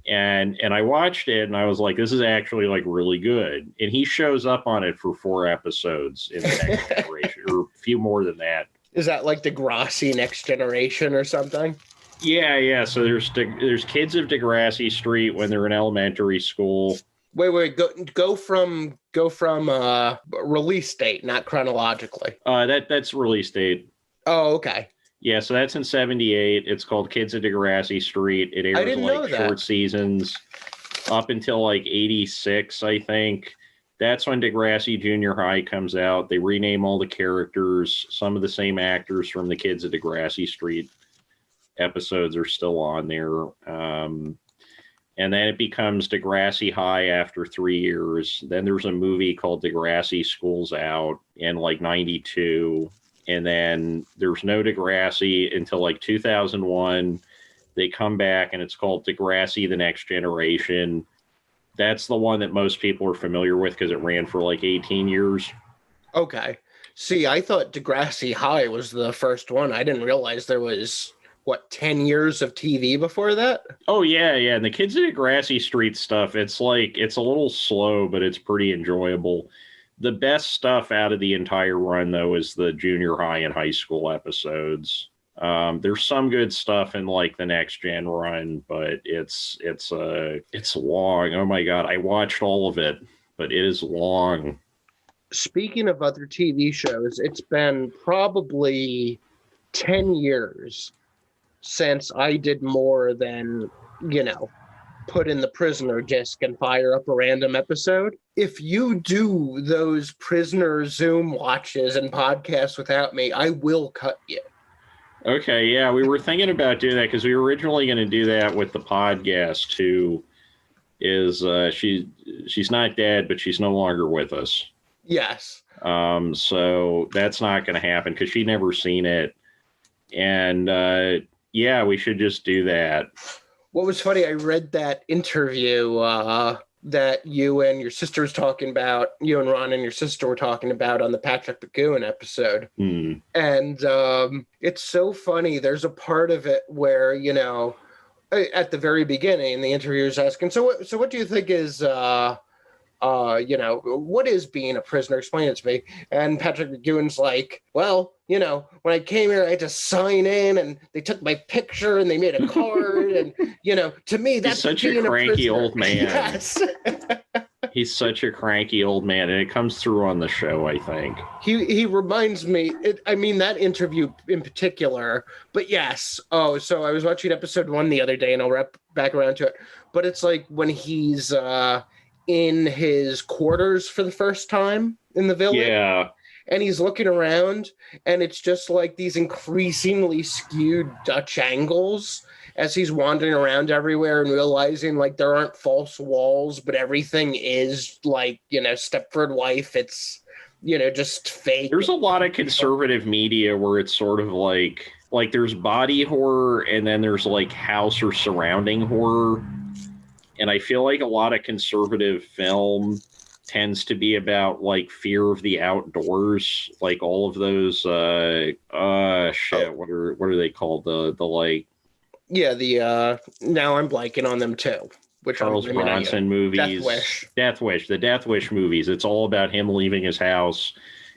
and I watched it and I was like, this is actually like really good. And he shows up on it for 4 episodes in the Next Generation, or a few more than that. Is that like Degrassi Next Generation or something? Yeah. So there's kids of Degrassi Street when they're in elementary school. Wait, go from release date, not chronologically. That's release date. Oh, okay. Yeah, so that's in 78. It's called Kids of Degrassi Street. It airs like short seasons up until like 86, I think. That's when Degrassi Junior High comes out. They rename all the characters. Some of the same actors from the Kids of Degrassi Street episodes are still on there. And then it becomes Degrassi High after 3 years. Then there's a movie called Degrassi School's Out in like 92. And then there's no Degrassi until like 2001. They come back and it's called Degrassi: The Next Generation. That's the one that most people are familiar with because it ran for like 18 years. Okay. See, I thought Degrassi High was the first one. I didn't realize there was... 10 years of TV before that? Oh, yeah. And the Kids of Degrassi Street stuff, it's a little slow, but it's pretty enjoyable. The best stuff out of the entire run, though, is the junior high and high school episodes. There's some good stuff in, like, the Next Gen run, but it's long. Oh, my God. I watched all of it, but it is long. Speaking of other TV shows, it's been probably 10 years since I did more than, put in the Prisoner disc and fire up a random episode. If you do those Prisoner Zoom watches and podcasts without me, I will cut you. Okay, yeah, we were thinking about doing that because we were originally going to do that with the podcast, who is, she's not dead, but she's no longer with us. Yes. So that's not going to happen because she'd never seen it. And, yeah, we should just do that. What was funny, I read that interview that you and your sister was talking about, you and Ron and your sister were talking about on the Patrick McGowan episode. Mm. And it's so funny. There's a part of it where, you know, at the very beginning, the interviewer's asking, so what do you think is, you know, what is being a prisoner? Explain it to me. And Patrick McGowan's like, well, you know, when I came here, I had to sign in, and they took my picture, and they made a card, and, you know, to me, that's such being a cranky prisoner. old man. Yes. He's such a cranky old man, and it comes through on the show, I think. He reminds me, I mean, that interview in particular, but yes. Oh, so I was watching episode 1 the other day, and I'll wrap back around to it. But it's like when he's in his quarters for the first time in the village. Yeah. And he's looking around, and it's just like these increasingly skewed Dutch angles as he's wandering around everywhere and realizing like there aren't false walls, but everything is like, you know, Stepford Wife. It's, you know, just fake. There's a lot of conservative media where it's sort of like there's body horror and then there's like house or surrounding horror. And I feel like a lot of conservative film tends to be about like fear of the outdoors, like all of those what are they called, the like, yeah, the now I'm blanking on them too, which Charles Bronson movies. Death Wish, the Death Wish movies. It's all about him leaving his house,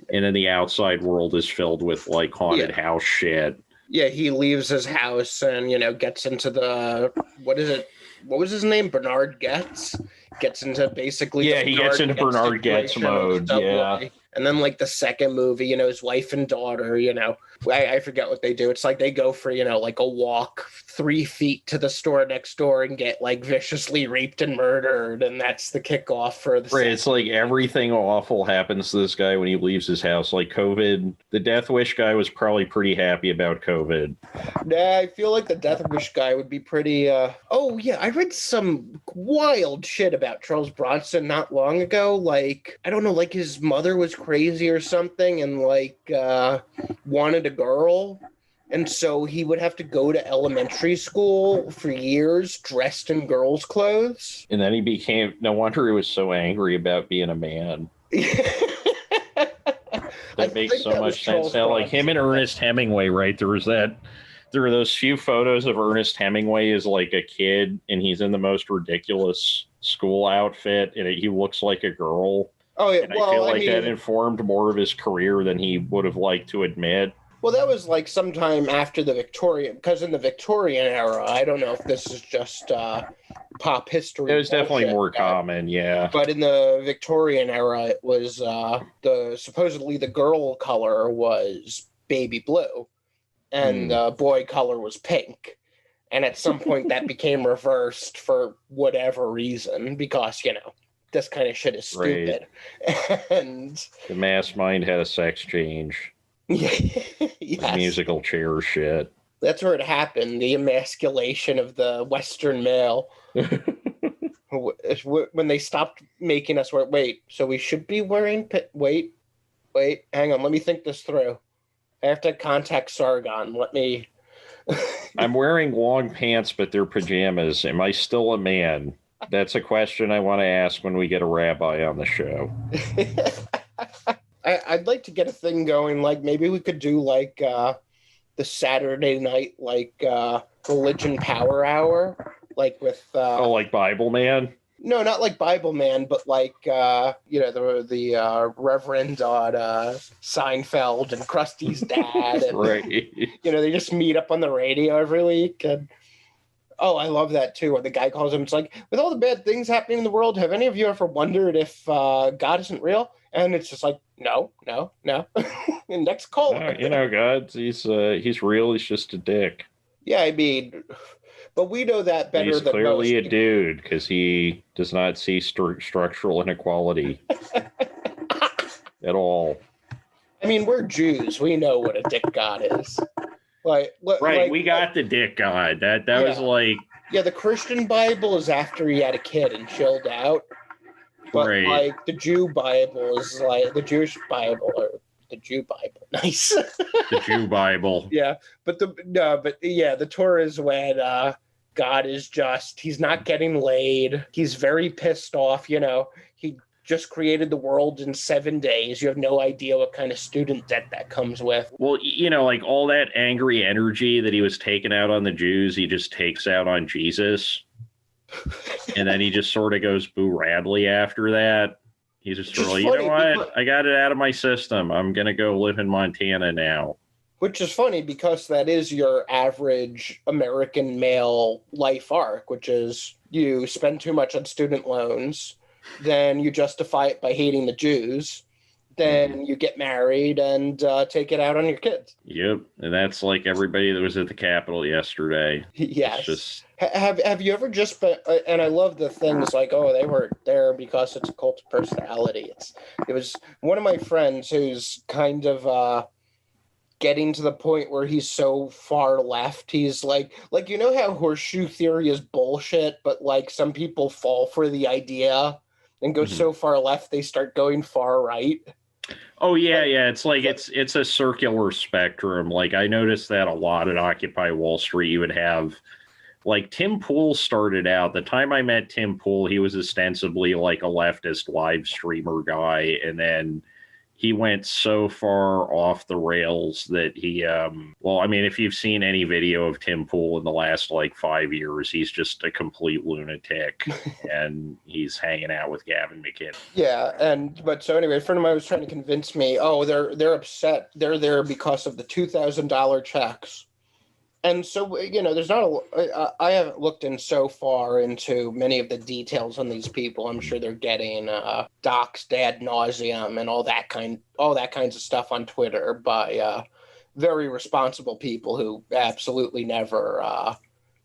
and then the outside world is filled with like haunted house shit. Yeah, he leaves his house and, you know, gets into the, what was his name? Bernard Getz? Gets into basically... Yeah, he gets into Bernard Getz mode, yeah. And then, like, the second movie, you know, his wife and daughter, you know, I forget what they do. It's like they go for, you know, like a walk 3 feet to the store next door and get, like, viciously raped and murdered, and that's the kickoff for the... Right, it's like everything awful happens to this guy when he leaves his house. Like COVID, the Death Wish guy was probably pretty happy about COVID. Yeah, I feel like the Death Wish guy would be pretty... Oh, yeah, I read some wild shit about Charles Bronson not long ago. Like, I don't know, like his mother was crazy or something and like wanted a girl, and so he would have to go to elementary school for years dressed in girls' clothes. And then he became, no wonder he was so angry about being a man. That makes so much sense now. Like him and Ernest Hemingway, right? There were those few photos of Ernest Hemingway as like a kid, and he's in the most ridiculous school outfit, and he looks like a girl. Oh, yeah. And I feel like that informed more of his career than he would have liked to admit. Well, that was like sometime after the Victorian, because in the Victorian era, I don't know if this is just pop history. It was definitely more common, yeah. But in the Victorian era, it was supposedly the girl color was baby blue, and the boy color was pink. And at some point, that became reversed for whatever reason, because, you know, this kind of shit is stupid. Right. And the mass mind had a sex change. Yes. Musical chair shit. That's where it happened. The emasculation of the Western male. When they stopped making us wear. Wait, so we should be wearing. Wait, hang on. Let me think this through. I have to contact Sargon. Let me. I'm wearing long pants, but they're pajamas. Am I still a man? That's a question I want to ask when we get a rabbi on the show. I'd like to get a thing going. Like maybe we could do like the Saturday night like religion power hour, like with like Bible Man. No, not like Bible Man, but like you know, the Reverend on Seinfeld and Krusty's dad, and right. You know, they just meet up on the radio every week. And oh, I love that too. Where the guy calls him, it's like, with all the bad things happening in the world, have any of you ever wondered if God isn't real? And it's just like, no. And next call. You know, God, he's real. He's just a dick. Yeah, I mean, but we know that better. He's than clearly most a dude because he does not see structural inequality at all. I mean, we're Jews. We know what a dick God is. Right, we got the dick God. That was like... Yeah, the Christian Bible is after he had a kid and chilled out. But like the Jew Bible is like the Jewish Bible or the Jew Bible. Nice. The Jew Bible. Yeah, but the Torah is when God is just, he's not getting laid. He's very pissed off, he just created the world in 7 days. You have no idea what kind of student debt that comes with. Well, like all that angry energy that he was taking out on the Jews, he just takes out on Jesus. And then he just sort of goes Boo Radley after that. He's just really, you know what? I got it out of my system. I'm going to go live in Montana now. Which is funny because that is your average American male life arc, which is you spend too much on student loans, then you justify it by hating the Jews, then you get married and take it out on your kids. Yep, and that's like everybody that was at the Capitol yesterday. Yes. Have you ever just been, and I love the things like, oh, they were there because it's a cult of personality. It was one of my friends who's kind of getting to the point where he's so far left. He's like how horseshoe theory is bullshit, but like some people fall for the idea and go so far left they start going far right. Oh yeah, it's like it's a circular spectrum. Like I noticed that a lot at Occupy Wall Street. You would have like Tim Pool started out. The time I met Tim Pool, he was ostensibly like a leftist live streamer guy, and then he went so far off the rails that he, if you've seen any video of Tim Pool in the last like 5 years, he's just a complete lunatic and he's hanging out with Gavin McKinnon. Yeah. But so anyway, a friend of mine was trying to convince me, they're upset. They're there because of the $2,000 checks. And so, there's not I haven't looked in so far into many of the details on these people. I'm sure they're getting doxed ad nauseum and all that kinds of stuff on Twitter by very responsible people who absolutely never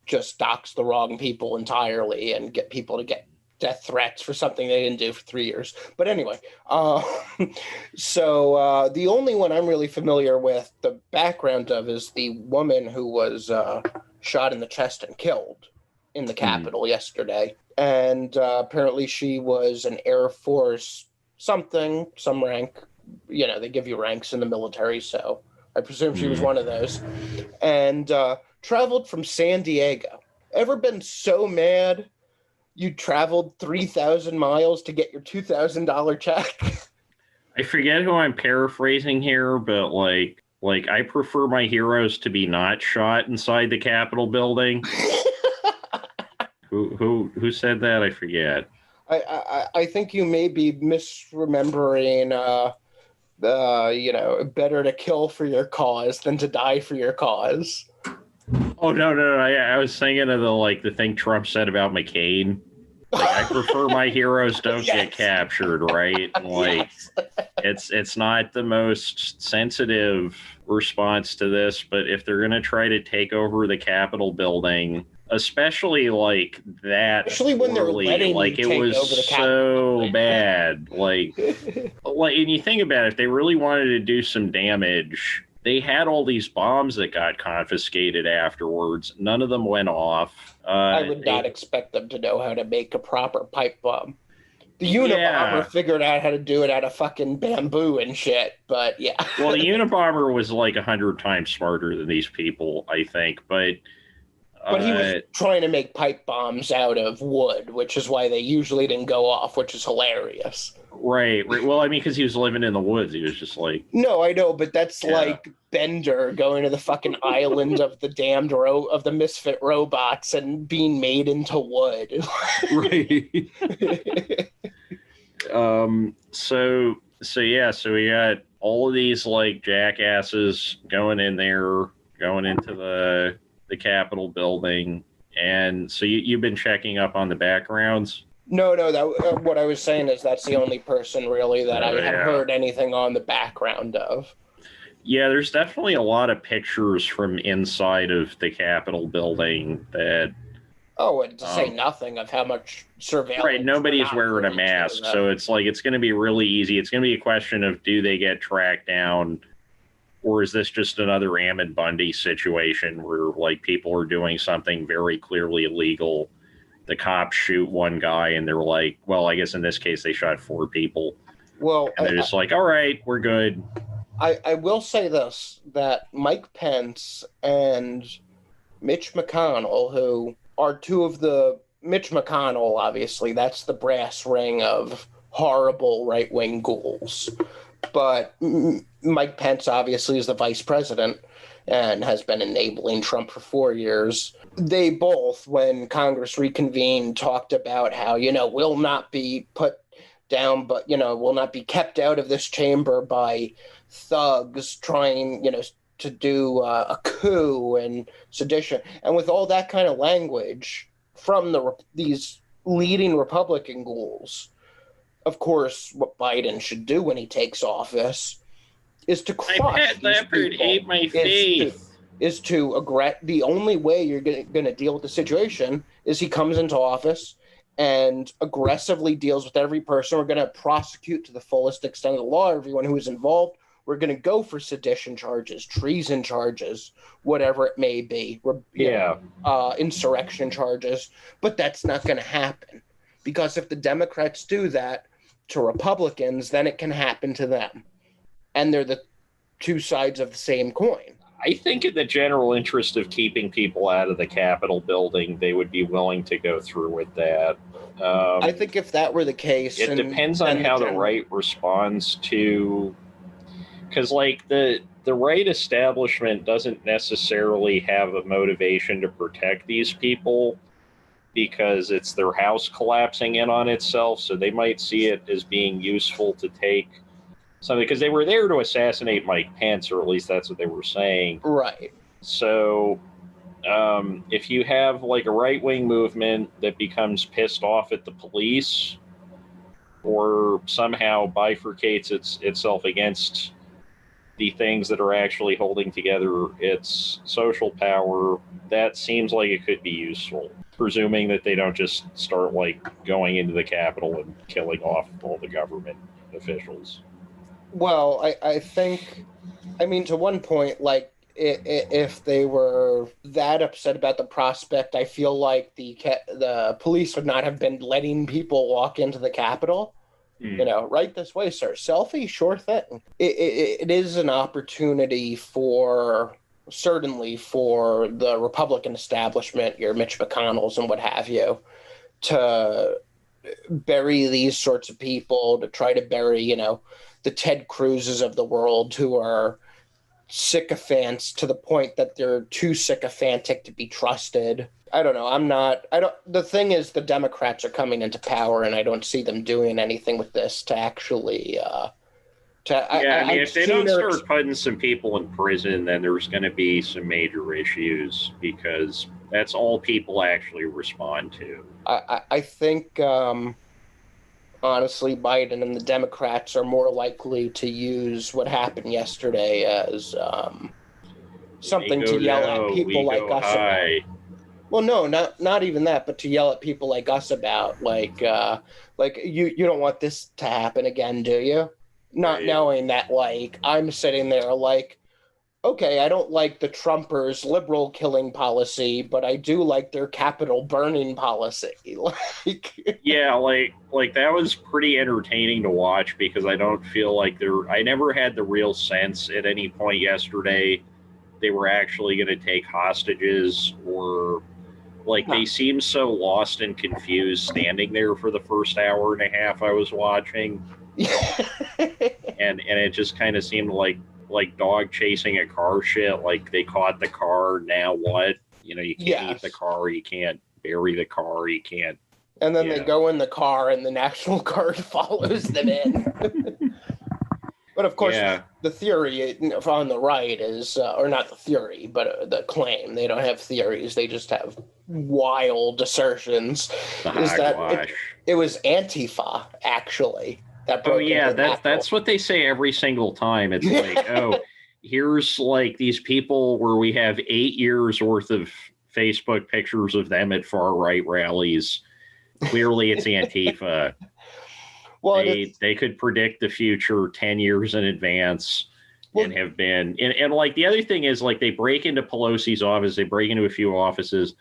just dox the wrong people entirely and get people to get death threats for something they didn't do for 3 years. But anyway, so the only one I'm really familiar with the background of is the woman who was shot in the chest and killed in the Capitol yesterday. And apparently she was an Air Force some rank. They give you ranks in the military, so I presume she was one of those. And traveled from San Diego. Ever been so mad you traveled 3,000 miles to get your $2,000 check? I forget who I'm paraphrasing here, but like I prefer my heroes to be not shot inside the Capitol building. Who said that? I forget. I think you may be misremembering. Better to kill for your cause than to die for your cause. Oh no! I was thinking of the thing Trump said about McCain. Like, I prefer my heroes don't get captured, right? Like, it's not the most sensitive response to this, but if they're gonna try to take over the Capitol building, especially like that, especially when they're letting like it was so bad, like, and you think about it, if they really wanted to do some damage. They had all these bombs that got confiscated afterwards. None of them went off. I would not expect them to know how to make a proper pipe bomb. The Unabomber figured out how to do it out of fucking bamboo and shit, but yeah. Well, the Unabomber was like 100 times smarter than these people, I think, but he was trying to make pipe bombs out of wood, which is why they usually didn't go off, which is hilarious. Right. Well, I mean, because he was living in the woods. He was just like... No, I know, but that's like Bender going to the fucking island of the damned of the misfit robots and being made into wood. Right. So we got all of these like jackasses going in there, going into the Capitol building, and so you've been checking up on the backgrounds. No, that what I was saying is that's the only person really that I have heard anything on the background of. Yeah, there's definitely a lot of pictures from inside of the Capitol building that... Oh, and to say nothing of how much surveillance... Right, nobody's wearing a mask, so it's like it's going to be really easy. It's going to be a question of do they get tracked down, or is this just another Ammon Bundy situation where like people are doing something very clearly illegal? The cops shoot one guy and they're like, well, I guess in this case they shot 4 people. Well, and they're just like, all right, we're good. I will say this, that Mike Pence and Mitch McConnell, who are two of the Mitch McConnell, obviously, that's the brass ring of horrible right-wing ghouls. But Mike Pence, obviously, is the vice president and has been enabling Trump for 4 years. They both, when Congress reconvened, talked about how, we'll not be put down, but, will not be kept out of this chamber by thugs trying, to do a coup and sedition. And with all that kind of language from these leading Republican ghouls, of course, what Biden should do when he takes office is to crush Pat these Leopard people. ate my face. The only way you're going to deal with the situation is he comes into office and aggressively deals with every person. We're going to prosecute to the fullest extent of the law everyone who is involved. We're going to go for sedition charges, treason charges, whatever it may be. Insurrection charges. But that's not going to happen. Because if the Democrats do that to Republicans, then it can happen to them. And they're the two sides of the same coin. I think in the general interest of keeping people out of the Capitol building, they would be willing to go through with that. I think if that were the case... It depends on how the right responds to... Because, the right establishment doesn't necessarily have a motivation to protect these people because it's their house collapsing in on itself, so they might see it as being useful to take something, because they were there to assassinate Mike Pence, or at least that's what they were saying. Right. So if you have a right-wing movement that becomes pissed off at the police or somehow bifurcates itself against the things that are actually holding together its social power, that seems like it could be useful, presuming that they don't just start going into the Capitol and killing off all the government officials. Well, I think, to one point, if they were that upset about the prospect, I feel like the police would not have been letting people walk into the Capitol. Right this way, sir. Selfie, sure thing. It is an opportunity certainly for the Republican establishment, your Mitch McConnells and what have you, to bury these sorts of people, to try to bury, the Ted Cruzes of the world who are sycophants to the point that they're too sycophantic to be trusted. I don't know. The thing is, the Democrats are coming into power, and I don't see them doing anything with this to actually. If they don't start putting some people in prison, then there's going to be some major issues, because that's all people actually respond to. I think, honestly, Biden and the Democrats are more likely to use what happened yesterday as something to yell at people like us about. Well, no, not even that, but to yell at people like us about, you don't want this to happen again, do you? Not knowing that, I'm sitting there okay, I don't like the Trumpers' liberal killing policy, but I do like their Capitol burning policy. Yeah, that was pretty entertaining to watch, because I don't feel I never had the real sense at any point yesterday they were actually going to take hostages, or they seemed so lost and confused standing there for the first hour and a half I was watching. and it just kind of seemed like dog chasing a car shit. They caught the car, now what? You can't eat the car, you can't bury the car, you can't. And then they go in the car and the National Guard follows them in. But of course, the theory on the right is, or not the theory, but the claim, they don't have theories, they just have wild assertions, is that it was Antifa, actually. That's what they say every single time. It's here's these people where we have 8 years worth of Facebook pictures of them at far right rallies. Clearly it's Antifa. Well, they could predict the future 10 years in advance and have been. And the other thing is, they break into Pelosi's office, they break into a few offices.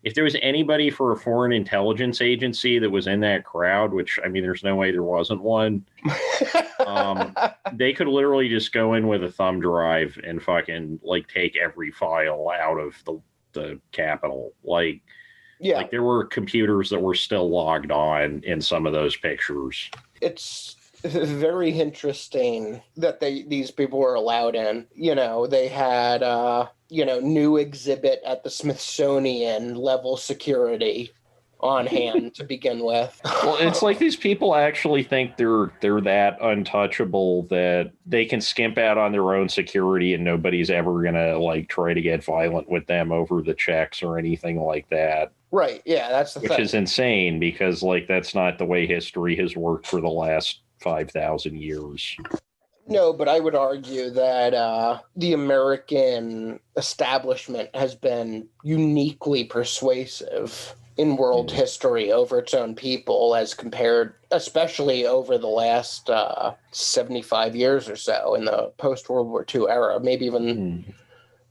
If there was anybody for a foreign intelligence agency that was in that crowd, which, there's no way there wasn't one, they could literally just go in with a thumb drive and fucking, take every file out of the Capitol. Yeah. Like there were computers that were still logged on in some of those pictures. It's very interesting that these people were allowed in. They had new exhibit at the Smithsonian level security on hand to begin with. Well, it's like these people actually think they're that untouchable that they can skimp out on their own security and nobody's ever gonna like try to get violent with them over the checks or anything like that. Right. Yeah, that's the thing. Which is insane because like that's not the way history has worked for the last 5,000 years. No, but I would argue that the American establishment has been uniquely persuasive in world history over its own people as compared, especially over the last 75 years or so in the post-World War II era, maybe even...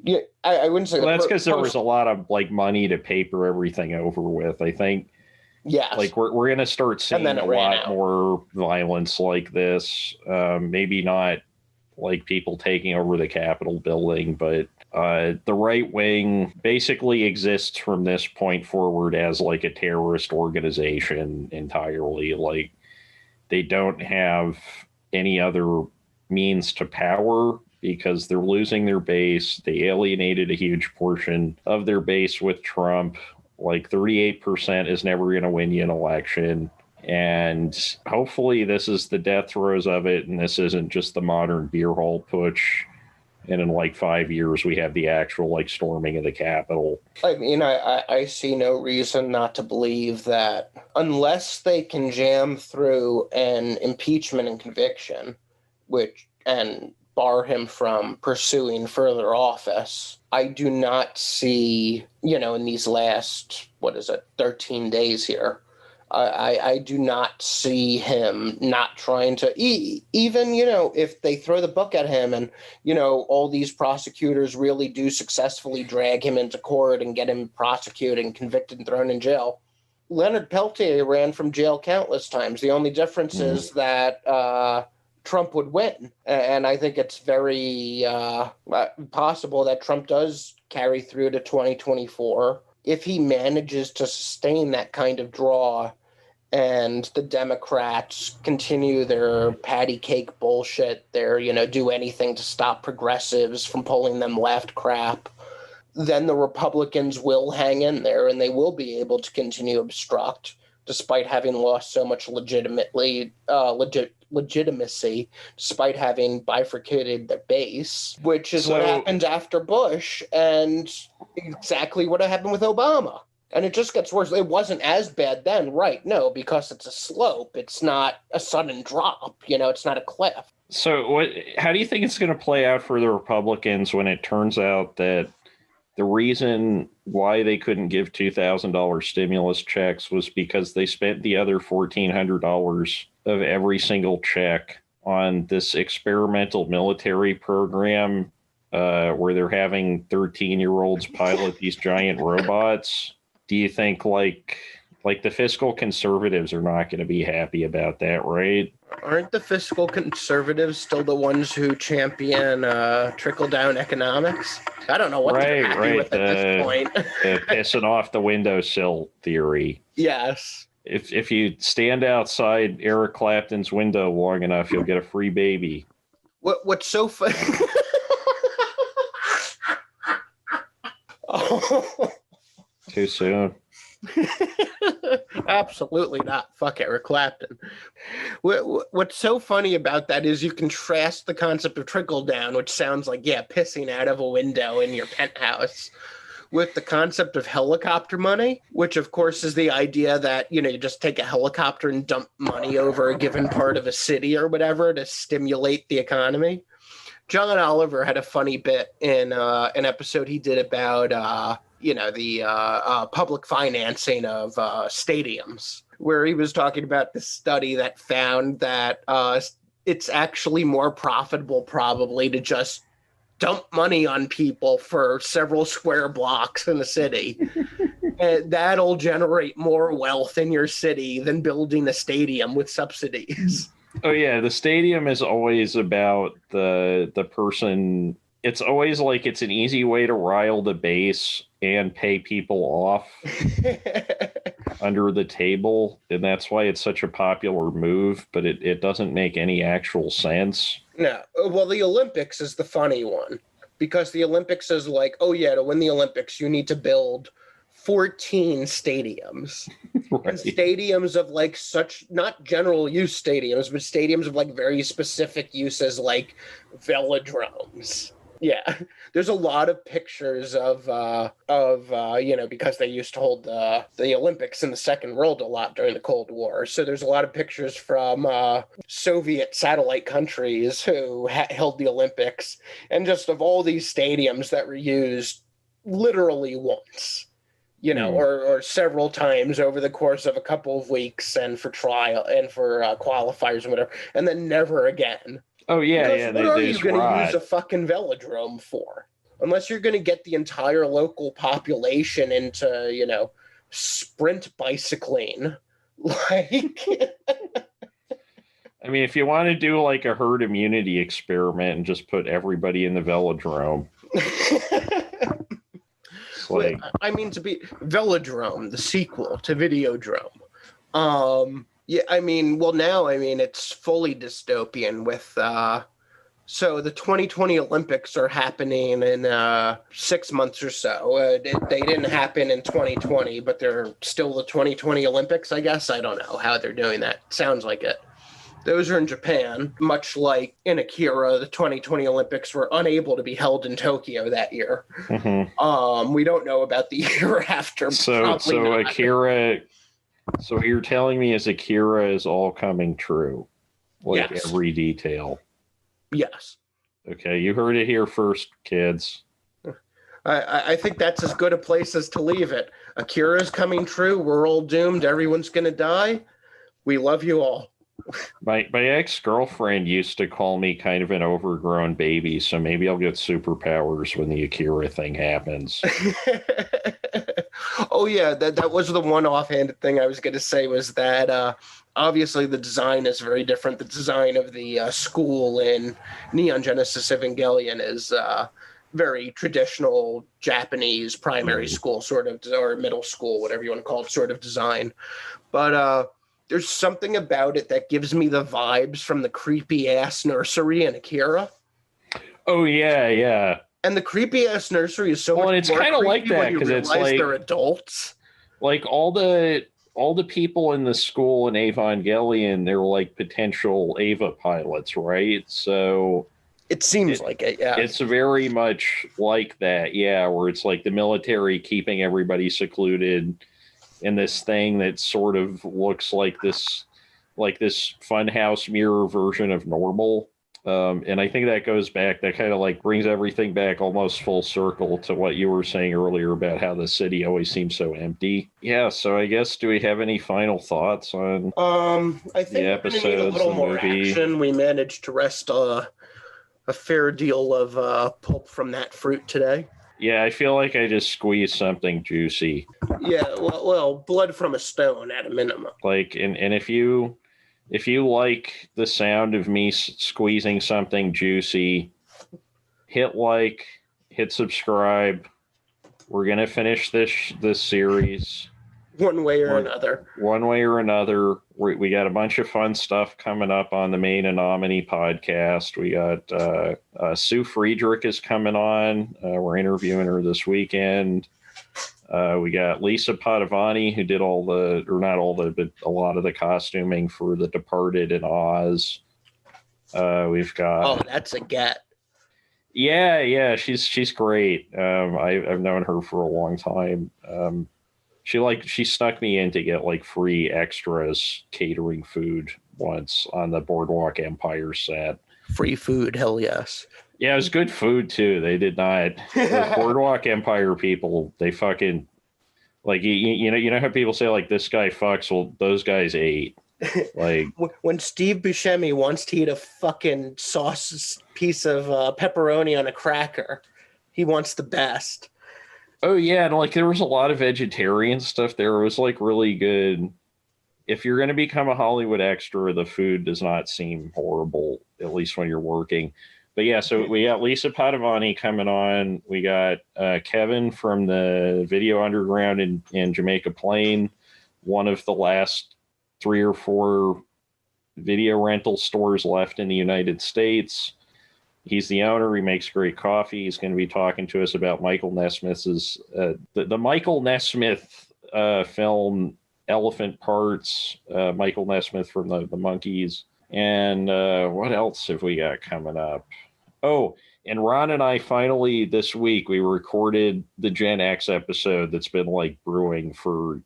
Yeah, I wouldn't say... Well, that's because there was a lot of like money to paper everything over with, I think. Yes. Like we're going to start seeing a lot more violence like this. Maybe not like people taking over the Capitol building, but the right wing basically exists from this point forward as like a terrorist organization entirely. Like they don't have any other means to power because they're losing their base. They alienated a huge portion of their base with Trump. Like 38% is never going to win you an election. And hopefully this is the death throes of it. And this isn't just the modern beer hall putsch. And in like 5 years, we have the actual like storming of the Capitol. I mean, I see no reason not to believe that unless they can jam through an impeachment and conviction, and bar him from pursuing further office, I do not see, in these last, 13 days here, I do not see him not trying to, even, if they throw the book at him and, all these prosecutors really do successfully drag him into court and get him prosecuted and convicted and thrown in jail. Leonard Peltier ran from jail countless times. The only difference is that Trump would win. And I think it's very possible that Trump does carry through to 2024 if he manages to sustain that kind of draw and the Democrats continue their patty cake bullshit, their, do anything to stop progressives from pulling them left crap, then the Republicans will hang in there and they will be able to continue obstruct despite having lost so much legitimacy, despite having bifurcated the base, which is what happened after Bush and exactly what happened with Obama. And it just gets worse. It wasn't as bad then, right? No, because it's a slope. It's not a sudden drop. It's not a cliff. So how do you think it's going to play out for the Republicans when it turns out that the reason why they couldn't give $2,000 stimulus checks was because they spent the other $1,400 of every single check on this experimental military program where they're having 13-year-olds pilot these giant robots? Do you think like the fiscal conservatives are not going to be happy about that, right? Aren't the fiscal conservatives still the ones who champion trickle-down economics? I don't know what they're happy with at this point. The pissing off the windowsill theory. Yes. If you stand outside Eric Clapton's window long enough, you'll get a free baby. What's so funny? Oh. Too soon. Absolutely not. Fuck Eric Clapton. What's so funny about that is you contrast the concept of trickle down, which sounds like, pissing out of a window in your penthouse, with the concept of helicopter money, which of course is the idea that, you just take a helicopter and dump money over a given part of a city or whatever to stimulate the economy. John Oliver had a funny bit in an episode he did about the public financing of stadiums, where he was talking about this study that found that it's actually more profitable probably to just dump money on people for several square blocks in the city. And that'll generate more wealth in your city than building a stadium with subsidies. Oh yeah, the stadium is always about the person it's always like it's an easy way to rile the base and pay people off under the table, and that's why it's such a popular move, but it doesn't make any actual sense. No. Well, the Olympics is the funny one, because the Olympics is like, oh yeah, to win the Olympics, you need to build 14 stadiums. Right. And stadiums of like such, not general use stadiums, but stadiums of like very specific uses, like velodromes. Yeah, there's a lot of pictures of because they used to hold the Olympics in the Second World a lot during the Cold War. So there's a lot of pictures from Soviet satellite countries who held the Olympics, and just of all these stadiums that were used literally once, or several times over the course of a couple of weeks, and for trial and for qualifiers and whatever, and then never again. Oh, yeah, because yeah. what are you going to use a fucking velodrome for? Unless you're going to get the entire local population into, sprint bicycling. Like, I mean, if you want to do like a herd immunity experiment and just put everybody in the velodrome. Like, I mean, to be Velodrome, the sequel to Videodrome. Yeah, now it's fully dystopian with so the 2020 Olympics are happening in 6 months or so. They didn't happen in 2020, but they're still the 2020 Olympics, I guess. I don't know how they're doing that. Sounds like it. Those are in Japan, much like in Akira, the 2020 Olympics were unable to be held in Tokyo that year. Mm-hmm. We don't know about the year after. So Akira... So what you're telling me is Akira is all coming true? Like, yes. Every detail? Yes. Okay, you heard it here first, kids. I think that's as good a place as to leave it. Akira's coming true. We're all doomed. Everyone's going to die. We love you all. My ex-girlfriend used to call me kind of an overgrown baby, so maybe I'll get superpowers when the Akira thing happens. Oh, yeah, that was the one offhanded thing I was going to say, was that obviously the design is very different. The design of the school in Neon Genesis Evangelion is very traditional Japanese primary school sort of, or middle school, whatever you want to call it, sort of design. But there's something about it that gives me the vibes from the creepy-ass nursery in Akira. Oh, yeah, yeah. And the creepy-ass nursery is so much more it's kind of like that, because it's like they're adults. Like all the people in the school in Evangelion, they're like potential Eva pilots, right? So it seems like it, yeah. It's very much like that, yeah, where it's like the military keeping everybody secluded in this thing that sort of looks like this funhouse mirror version of normal. And I think that goes back, that kind of like brings everything back almost full circle to what you were saying earlier about how the city always seems so empty. Yeah, so I guess, do we have any final thoughts on I think the episodes, need a little the more movie? Action. We managed to wrest a fair deal of pulp from that fruit today. Yeah, I feel like I just squeezed something juicy. Yeah, well, blood from a stone at a minimum. Like, and if you like the sound of me squeezing something juicy, hit like, hit subscribe. We're going to finish this series. One way or another. One way or another. We got a bunch of fun stuff coming up on the main Anominy podcast. We got Sue Friedrich is coming on. We're interviewing her this weekend. We got Lisa Padovani, who did not all the, but a lot of the costuming for The Departed and Oz. We've got... Oh, that's a get. Yeah, she's great. I've known her for a long time. She snuck me in to get like free extras catering food once on the Boardwalk Empire set. Free food, hell yes. Yeah, it was good food too. They did not. Those Boardwalk Empire people, they fucking, like, you know how people say like, this guy fucks. Well, those guys ate. Like, when Steve Buscemi wants to eat a fucking sauce piece of pepperoni on a cracker, he wants the best. Oh yeah, and like there was a lot of vegetarian stuff there. It was like really good. If you're going to become a Hollywood extra, the food does not seem horrible, at least when you're working. But yeah, so we got Lisa Padovani coming on. We got Kevin from the Video Underground in Jamaica Plain, one of the last 3 or 4 video rental stores left in the United States. He's the owner. He makes great coffee. He's going to be talking to us about Michael Nesmith's the Michael Nesmith film Elephant Parts. Michael Nesmith from the Monkees. And what else have we got coming up? Oh, and Ron and I finally this week we recorded the Gen X episode that's been like brewing for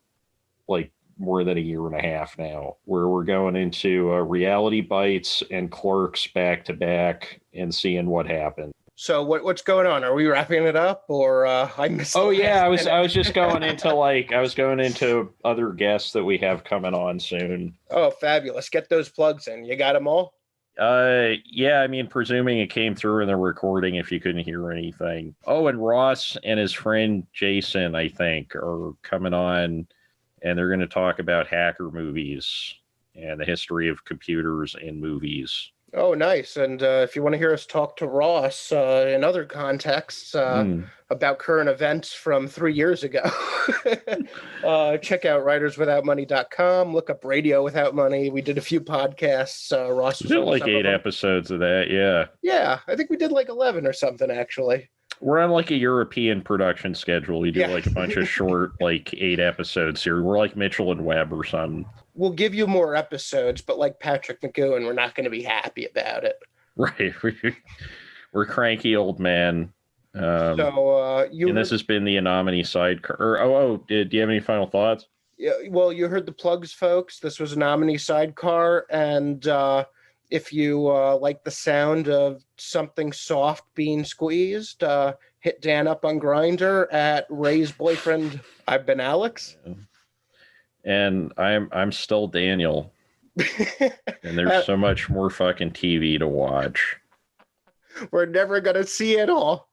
like more than a year and a half now, where we're going into Reality Bites and Clerks back to back and seeing what happened. So what's going on? Are we wrapping it up, or I missed? Oh yeah, I was just going into other guests that we have coming on soon. Oh, fabulous! Get those plugs in. You got them all? Yeah, I mean, presuming it came through in the recording if you couldn't hear anything. Oh, and Ross and his friend Jason, I think, are coming on, and they're going to talk about hacker movies and the history of computers and movies. Oh, nice. And if you want to hear us talk to Ross in other contexts about current events from 3 years ago, check out writerswithoutmoney.com. Look up Radio Without Money. We did a few podcasts. Ross was did like 8 episodes of that, yeah. Yeah, I think we did like 11 or something, actually. We're on like a European production schedule. We do like a bunch of short, like 8 episodes here. We're like Mitchell and Webb or something. We'll give you more episodes, but like Patrick McGowan, we're not going to be happy about it. Right. We're cranky old man. And this has been the Anominy Sidecar. Do you have any final thoughts? Yeah, well, you heard the plugs, folks. This was Anominy Sidecar, and if you like the sound of something soft being squeezed, hit Dan up on Grindr at Ray's boyfriend. I've been Alex. Yeah. And I'm still Daniel. And there's so much more fucking TV to watch. We're never going to see it all.